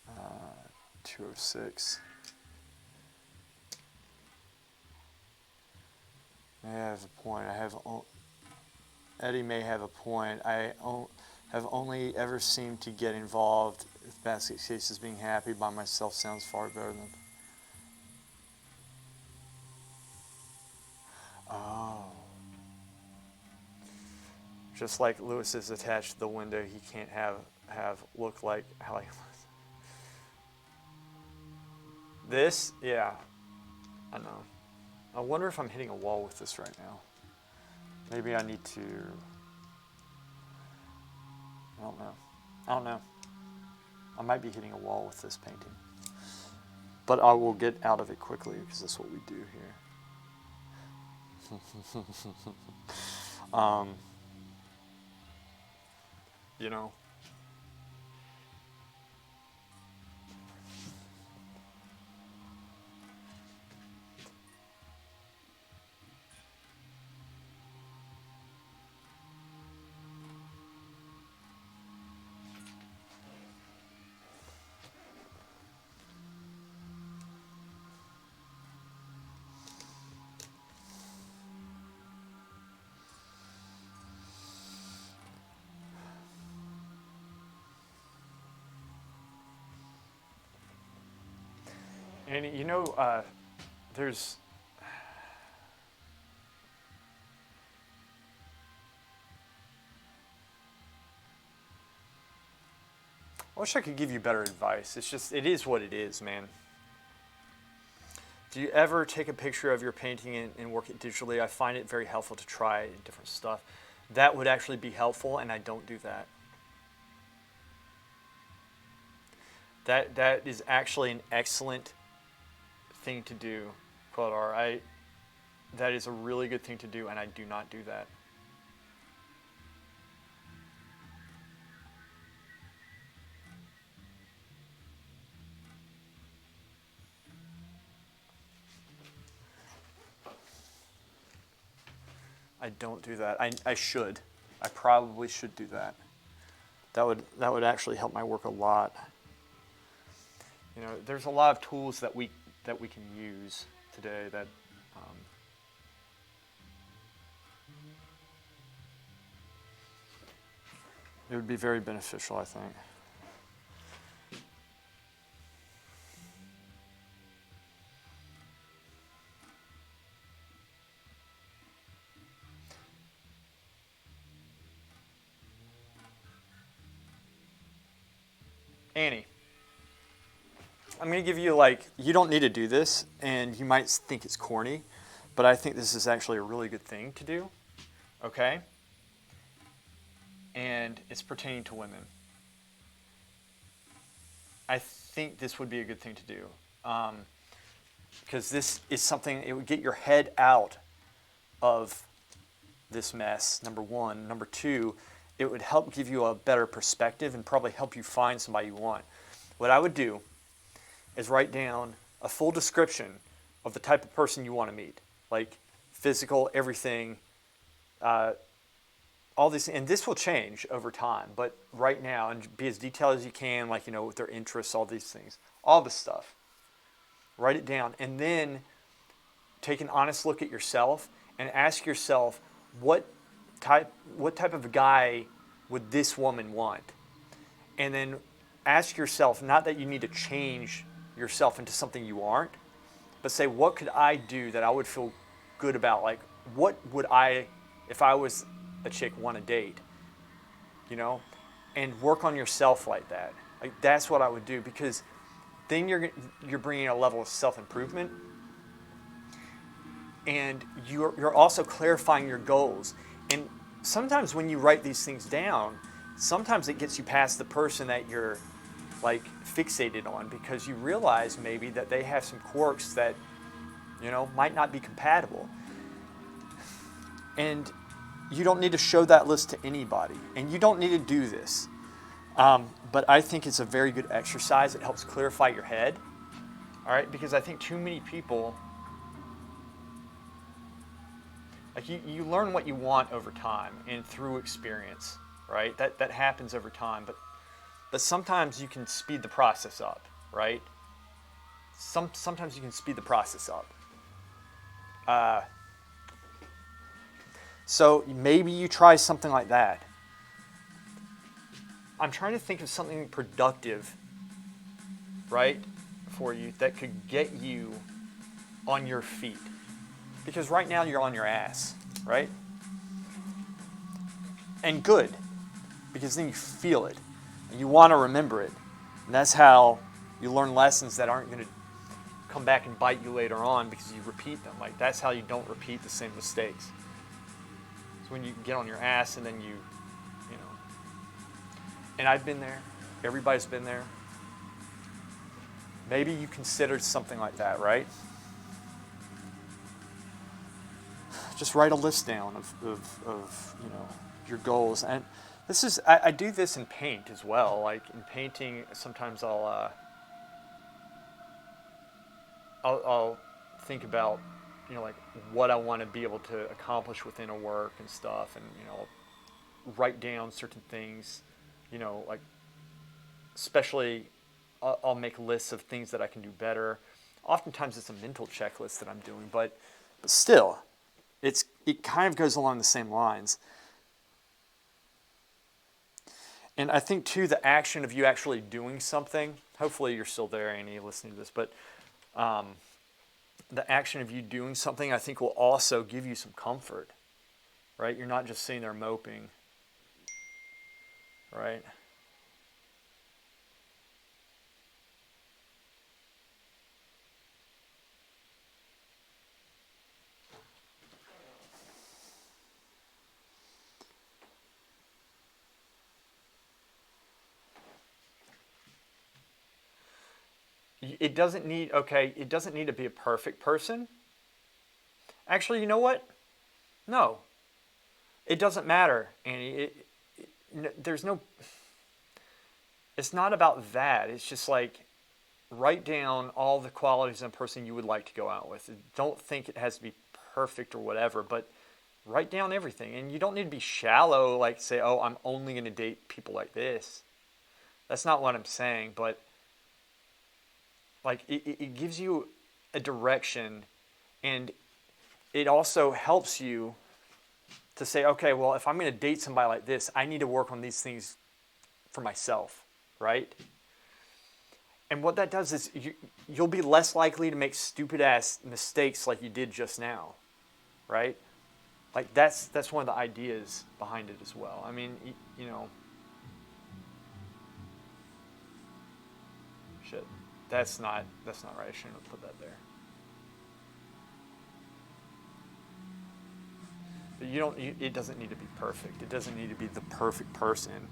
Uh, 206. May have a point. Eddie may have a point. Have only ever seemed to get involved with basket cases. Being happy by myself sounds far better than. Oh. Just like Lewis is attached to the window, he can't have look like how he was. This, yeah, I know. I wonder if I'm hitting a wall with this right now. Maybe I need to. I don't know. I might be hitting a wall with this painting. But I will get out of it quickly because that's what we do here. You know. And you know, there's. I wish I could give you better advice. It's just, it is what it is, man. Do you ever take a picture of your painting and work it digitally? I find it very helpful to try different stuff. That would actually be helpful, and I don't do that. That is actually an excellent thing to do, Queldar. That is a really good thing to do, and I do not do that. I don't do that. I should. I probably should do that. That would actually help my work a lot. You know, there's a lot of tools that we can use today that it would be very beneficial, I think. Annie, I'm going to give you, like, you don't need to do this, and you might think it's corny, but I think this is actually a really good thing to do, okay? And it's pertaining to women. I think this would be a good thing to do, because this is something, it would get your head out of this mess, number one. Number two, it would help give you a better perspective and probably help you find somebody you want. What I would do is write down a full description of the type of person you want to meet, like physical, everything, all this, and this will change over time, but right now, and be as detailed as you can, like, with their interests, all these things, all this stuff. Write it down, and then take an honest look at yourself and ask yourself, what type of a guy would this woman want? And then ask yourself, not that you need to change yourself into something you aren't, but say, what could I do that I would feel good about? Like, what would I, if I was a chick, want to date? And work on yourself like that. Like, that's what I would do, because then you're bringing a level of self-improvement, and you're also clarifying your goals. And sometimes when you write these things down, sometimes it gets you past the person that you're like fixated on, because you realize maybe that they have some quirks that might not be compatible. And you don't need to show that list to anybody, and you don't need to do this. But I think it's a very good exercise. It helps clarify your head, all right? Because I think too many people, like, you learn what you want over time and through experience, right? That happens over time, but sometimes you can speed the process up, right? Sometimes you can speed the process up. So maybe you try something like that. I'm trying to think of something productive, right, for you that could get you on your feet. Because right now you're on your ass, right? And good, because then you feel it, and you want to remember it. And that's how you learn lessons that aren't going to come back and bite you later on, because you repeat them. Like, that's how you don't repeat the same mistakes. So when you get on your ass and then you and I've been there, everybody's been there. Maybe you considered something like that, right? Just write a list down of your goals. And this is, I do this in paint as well. Like, in painting, sometimes I'll think about, like, what I want to be able to accomplish within a work and stuff, and write down certain things. Like, especially, I'll make lists of things that I can do better. Oftentimes it's a mental checklist that I'm doing, but still, it kind of goes along the same lines. And I think, too, the action of you actually doing something, hopefully you're still there, Annie, listening to this, but the action of you doing something, I think, will also give you some comfort, right? You're not just sitting there moping. Right? It doesn't need to be a perfect person. Actually, you know what? No. It doesn't matter, Annie. It's not about that. It's just like, write down all the qualities in a person you would like to go out with. Don't think it has to be perfect or whatever, but write down everything. And you don't need to be shallow, like say, oh, I'm only going to date people like this. That's not what I'm saying, but like, it gives you a direction, and it also helps you to say, okay, well, if I'm going to date somebody like this, I need to work on these things for myself, right? And what that does is you'll be less likely to make stupid-ass mistakes like you did just now, right? Like, that's one of the ideas behind it as well. I mean, shit, that's not right. I shouldn't have put that there. But it doesn't need to be perfect. It doesn't need to be the perfect person,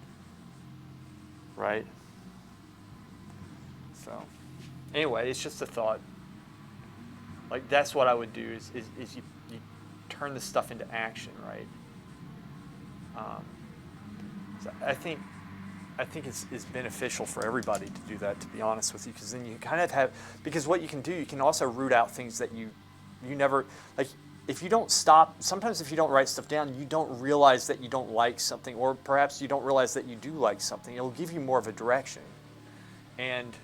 right? So, anyway, it's just a thought. Like, that's what I would do is you turn this stuff into action, right? So I think it's beneficial for everybody to do that, to be honest with you, because then you kind of have, because what you can do, you can also root out things that you never, like, if you don't stop, sometimes if you don't write stuff down, you don't realize that you don't like something, or perhaps you don't realize that you do like something. It'll give you more of a direction. And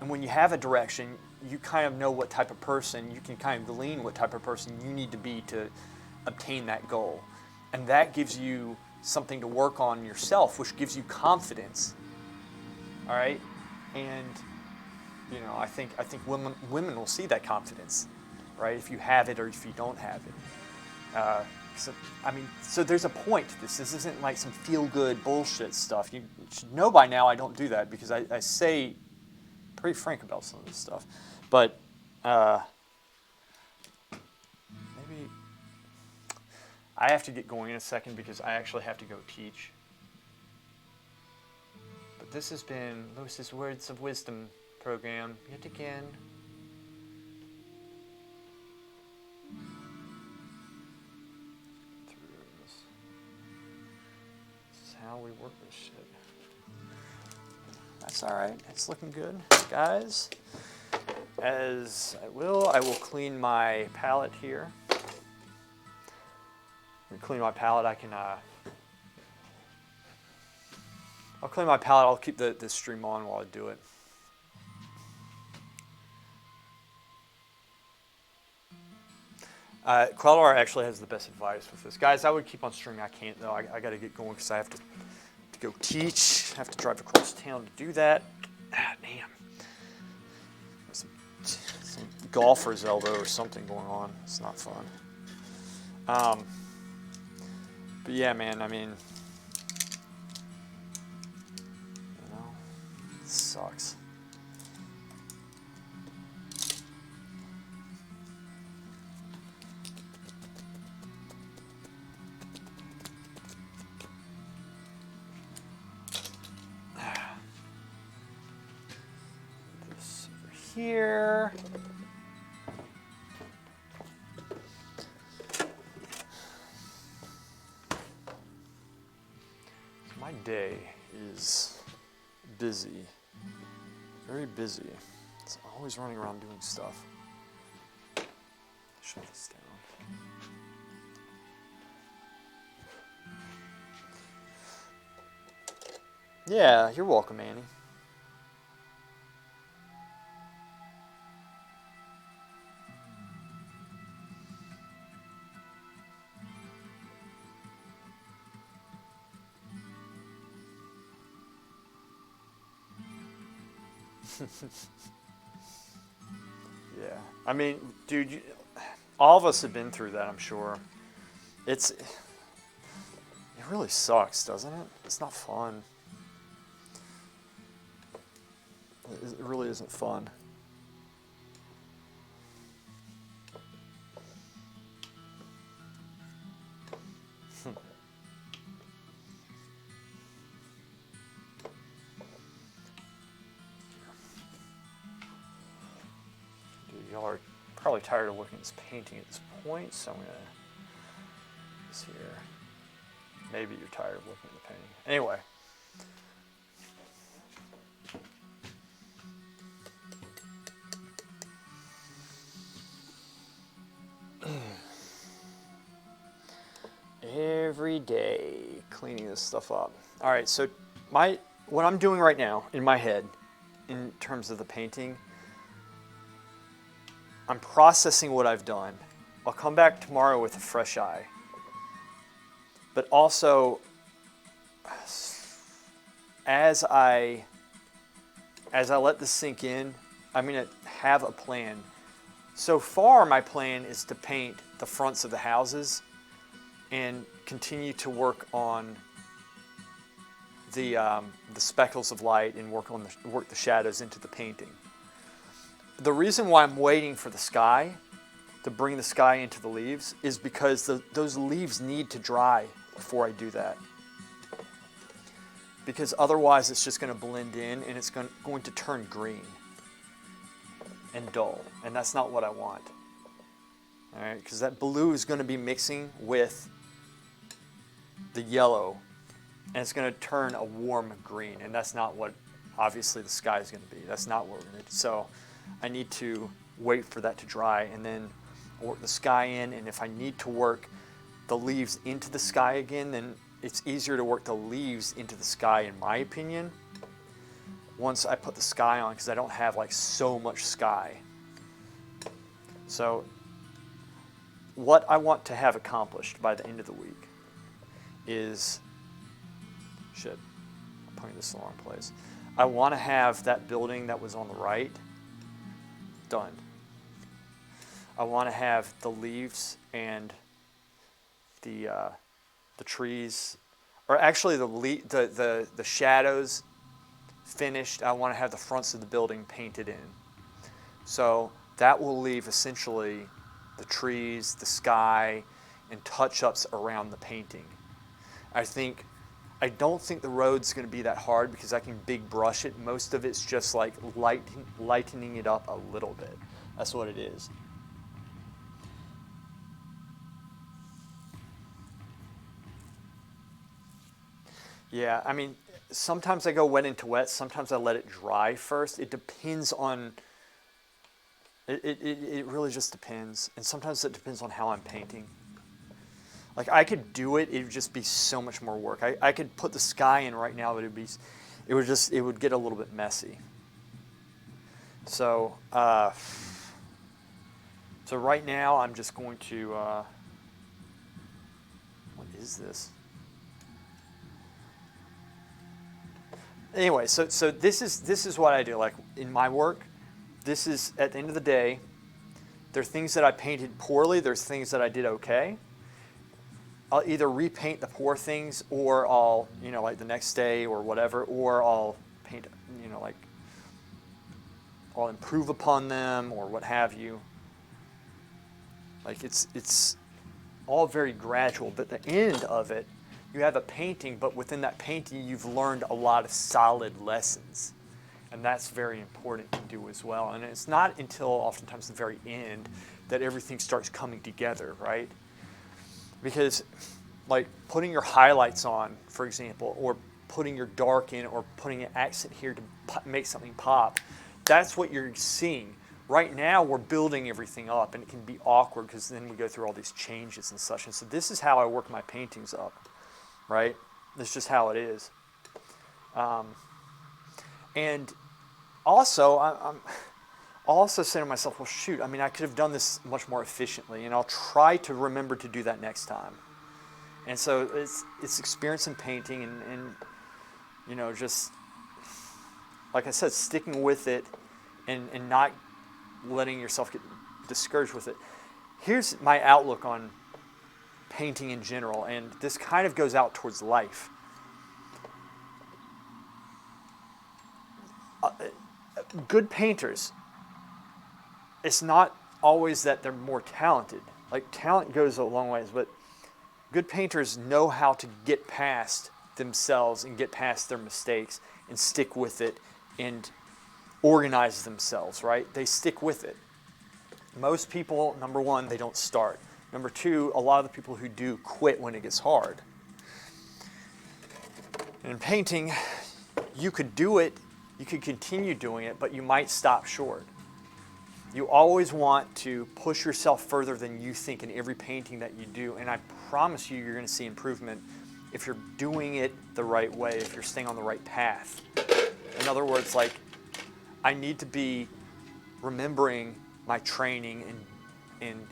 when you have a direction, you kind of know what type of person, you can kind of glean what type of person you need to be to obtain that goal. And that gives you something to work on yourself, which gives you confidence. All right? And you know, I think women will see that confidence, right? If you have it or if you don't have it. So there's a point to this. This isn't like some feel-good bullshit stuff. You should know by now I don't do that because I say pretty frank about some of this stuff. But maybe I have to get going in a second because I actually have to go teach. But this has been Lewis's Words of Wisdom program yet again. This is how we work this shit. That's all right. It's looking good, guys. As I will clean my palette here. Clean my palette. I'll clean my palette. I'll keep the stream on while I do it. Cloudar actually has the best advice with this. Guys, I would keep on streaming. I can't, though. I got to get going because I have to go teach. I have to drive across town to do that. Ah, damn. Some golfer's elbow or something going on. It's not fun. But yeah, man, I mean, you know, it sucks. This over here. My day is busy, very busy. It's always running around doing stuff. Shut this down. Yeah, you're welcome, Annie. Yeah, I mean, dude, all of us have been through that, I'm sure. It really sucks, doesn't it? It's not fun. It really isn't fun. Y'all are probably tired of looking at this painting at this point, so I'm gonna this here. Maybe you're tired of looking at the painting. Anyway. Every day cleaning this stuff up. All right, so what I'm doing right now in my head in terms of the painting, I'm processing what I've done. I'll come back tomorrow with a fresh eye. But also, as I let this sink in, I'm going to have a plan. So far, my plan is to paint the fronts of the houses and continue to work on the speckles of light and work the shadows into the painting. The reason why I'm waiting for the sky, to bring the sky into the leaves, is because those leaves need to dry before I do that. Because otherwise it's just going to blend in and it's going to turn green and dull. And that's not what I want. All right, because that blue is going to be mixing with the yellow and it's going to turn a warm green. And that's not what, obviously, the sky is going to be. That's not what we're going to do. So I need to wait for that to dry, and then work the sky in, and if I need to work the leaves into the sky again, then it's easier to work the leaves into the sky, in my opinion, once I put the sky on, because I don't have like so much sky. So what I want to have accomplished by the end of the week is, shit, I'm putting this in the wrong place. I want to have that building that was on the right done. I want to have the leaves and the trees, or actually the shadows finished. I want to have the fronts of the building painted in. So that will leave essentially the trees, the sky, and touch-ups around the painting. I don't think the road's going to be that hard because I can big brush it. Most of it's just like lightening it up a little bit. That's what it is. Yeah, I mean, sometimes I go wet into wet. Sometimes I let it dry first. It depends on, it really just depends. And sometimes it depends on how I'm painting. Like I could do it, it would just be so much more work. I could put the sky in right now, but it would get a little bit messy. So, so right now I'm just going to, what is this? Anyway, so this is what I do. Like in my work, this is at the end of the day. There are things that I painted poorly. There's things that I did okay. I'll either repaint the poor things, or I'll, like the next day or whatever, or I'll paint, like I'll improve upon them or what have you. Like it's all very gradual, but at the end of it, you have a painting, but within that painting, you've learned a lot of solid lessons. And that's very important to do as well. And it's not until oftentimes the very end that everything starts coming together, right? Because like putting your highlights on, for example, or putting your dark in, or putting an accent here to make something pop, that's what you're seeing. Right now, we're building everything up, and it can be awkward because then we go through all these changes and such. And so this is how I work my paintings up, right? That's just how it is. And also, I'll also say to myself, well, shoot, I mean, I could have done this much more efficiently, and I'll try to remember to do that next time. And so it's experience in painting and just, like I said, sticking with it and not letting yourself get discouraged with it. Here's my outlook on painting in general, and this kind of goes out towards life. Good painters, it's not always that they're more talented. Like, talent goes a long ways, but good painters know how to get past themselves and get past their mistakes and stick with it and organize themselves, right? They stick with it. Most people, number one, they don't start. Number two, a lot of the people who do quit when it gets hard. And in painting, you could do it, you could continue doing it, but you might stop short. You always want to push yourself further than you think in every painting that you do, and I promise you, you're going to see improvement if you're doing it the right way, if you're staying on the right path. In other words, like, I need to be remembering my training and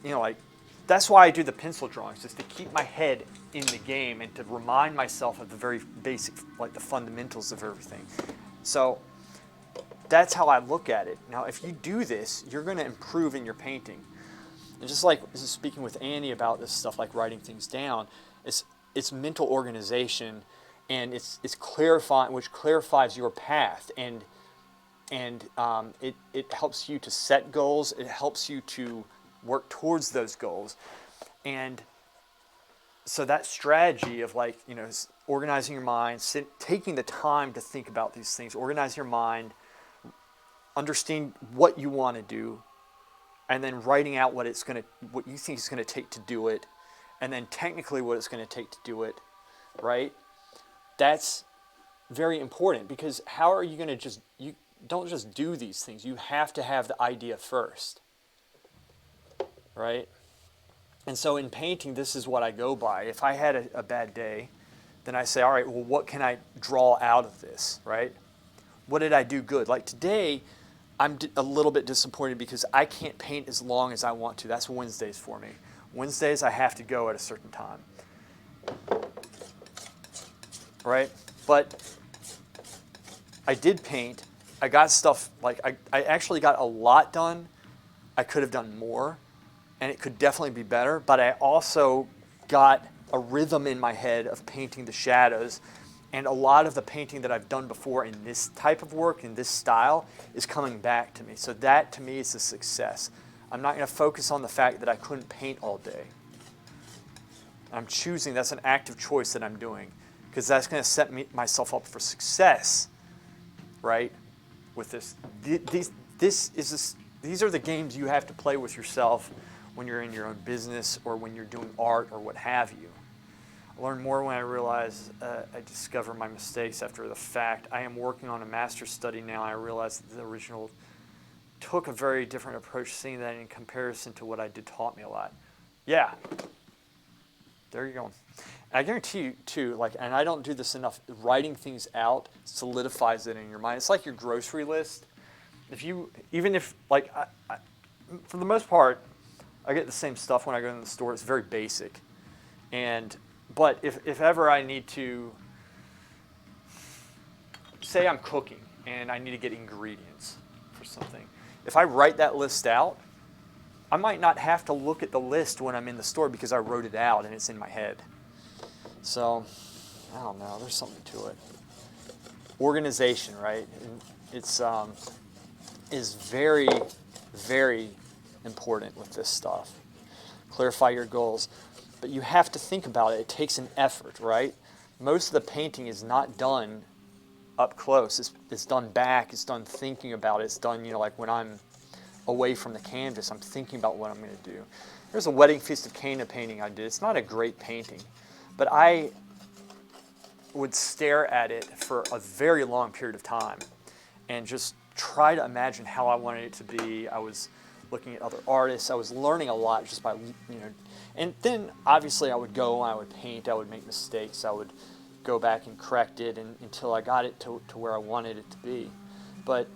like, that's why I do the pencil drawings, just to keep my head in the game and to remind myself of the very basic, like the fundamentals of everything. So that's how I look at it. Now, if you do this, you're going to improve in your painting. And just like speaking with Andy about this stuff, like writing things down, it's mental organization, and it's clarifying, which clarifies your path, and it helps you to set goals. It helps you to work towards those goals. And so that strategy of, like, organizing your mind, taking the time to think about these things, organize your mind, understand what you want to do, and then writing out what you think it's going to take to do it, and then technically what it's going to take to do it, right? That's very important, because how are you going to you don't just do these things. You have to have the idea first. right? And so in painting, this is what I go by. If I had a bad day, then I say, all right, well, what can I draw out of this, right? What did I do good? Like today, I'm a little bit disappointed because I can't paint as long as I want to. That's Wednesdays for me. Wednesdays, I have to go at a certain time, right? But I did paint. I got stuff, like I actually got a lot done. I could have done more, and it could definitely be better, but I also got a rhythm in my head of painting the shadows, and a lot of the painting that I've done before in this type of work, in this style, is coming back to me. So that, to me, is a success. I'm not going to focus on the fact that I couldn't paint all day. I'm choosing, that's an active choice that I'm doing, because that's going to set myself up for success, right? With this. These are the games you have to play with yourself when you're in your own business or when you're doing art or what have you. I learned more when I realized I discover my mistakes after the fact. I am working on a master's study now, and I realized that the original took a very different approach, seeing that in comparison to what I did taught me a lot. Yeah, there you go. And I guarantee you too, like, and I don't do this enough, writing things out solidifies it in your mind. It's like your grocery list. Even if, like, for the most part, I get the same stuff when I go to the store. It's very basic. But if ever I need to, say I'm cooking and I need to get ingredients for something, if I write that list out, I might not have to look at the list when I'm in the store because I wrote it out and it's in my head. So, I don't know, there's something to it. Organization, right? It's is very, very important with this stuff. Clarify your goals. But you have to think about it. It takes an effort, right? Most of the painting is not done up close. It's done back. It's done thinking about it. It's done, like when I'm away from the canvas, I'm thinking about what I'm going to do. There's a Wedding Feast of Cana painting I did. It's not a great painting, but I would stare at it for a very long period of time and just try to imagine how I wanted it to be. I was looking at other artists. I was learning a lot just by, and then obviously I would go and I would paint. I would make mistakes. I would go back and correct it until I got it to where I wanted it to be. But,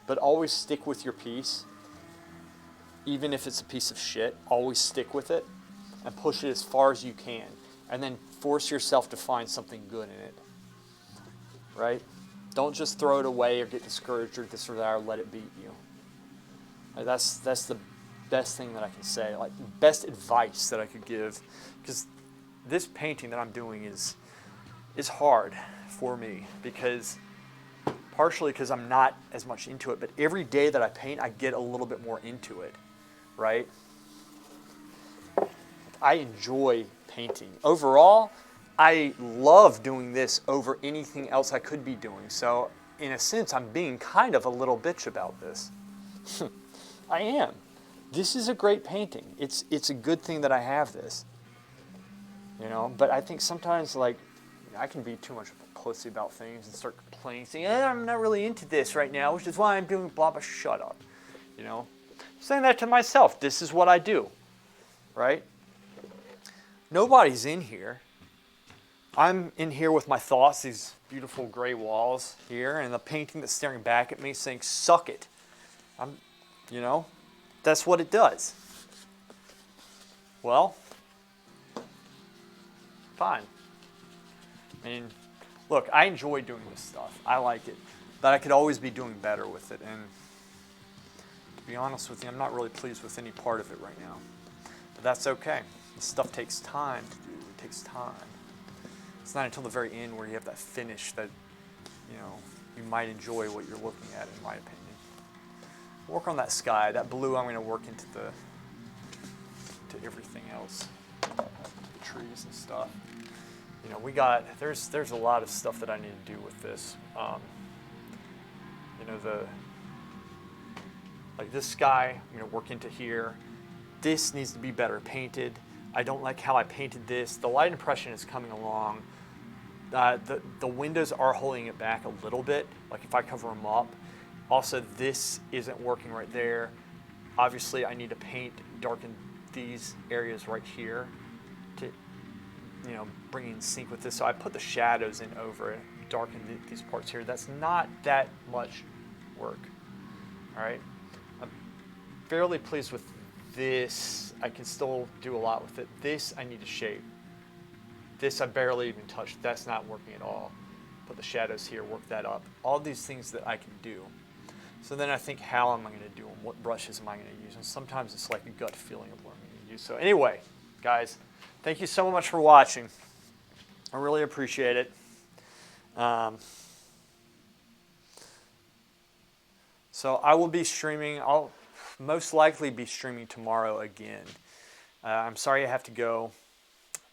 but always stick with your piece. Even if it's a piece of shit, always stick with it and push it as far as you can. And then force yourself to find something good in it. Right? Don't just throw it away or get discouraged or this or that or let it beat you. Like that's the best thing that I can say. Like best advice that I could give. Because this painting that I'm doing is hard for me because partially because I'm not as much into it, but every day that I paint, I get a little bit more into it, right? I enjoy painting. Overall, I love doing this over anything else I could be doing. So, in a sense, I'm being kind of a little bitch about this. I am. This is a great painting. It's a good thing that I have this. But I think sometimes, like, I can be too much of a pussy about things and start complaining, saying, I'm not really into this right now, which is why I'm doing blah, blah, shut up. Saying that to myself, this is what I do, right? Nobody's in here. I'm in here with my thoughts, these beautiful gray walls here, and the painting that's staring back at me saying, suck it. That's what it does. Well, fine. I mean, look, I enjoy doing this stuff. I like it. But I could always be doing better with it. And to be honest with you, I'm not really pleased with any part of it right now. But that's okay. This stuff takes time to do. It takes time. It's not until the very end where you have that finish that, you might enjoy what you're looking at, in my opinion. Work on that sky. That blue I'm going to work into everything else. The trees and stuff. There's a lot of stuff that I need to do with this. Like this sky, I'm going to work into here. This needs to be better painted. I don't like how I painted this. The light impression is coming along. The windows are holding it back a little bit. Like if I cover them up. Also, this isn't working right there. Obviously, I need to paint, darken these areas right here to, you know, bring in sync with this. So I put the shadows in over it, darken these parts here. That's not that much work. All right. I'm fairly pleased with this. I can still do a lot with it. This I need to shape. This I barely even touched. That's not working at all. Put the shadows here, work that up. All these things that I can do. So then I think, how am I going to do them? What brushes am I going to use? And sometimes it's like a gut feeling of what I'm going to use. So anyway, guys, thank you so much for watching. I really appreciate it. So I will be streaming. I'll most likely be streaming tomorrow again. I'm sorry I have to go,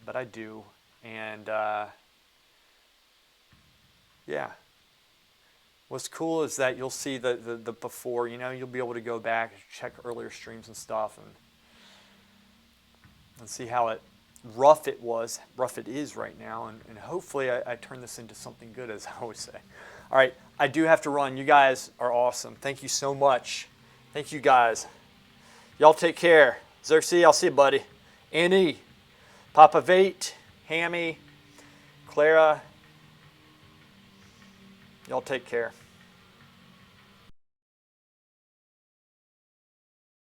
but I do. And yeah. What's cool is that you'll see the before, you know, you'll be able to go back, check earlier streams and stuff, and see how rough it is right now, and hopefully I turn this into something good, as I always say. All right, I do have to run. You guys are awesome. Thank you so much. Thank you guys. Y'all take care. Xerxes, I'll see you, buddy. Annie, Papa Vate, Hammy, Clara. Y'all take care.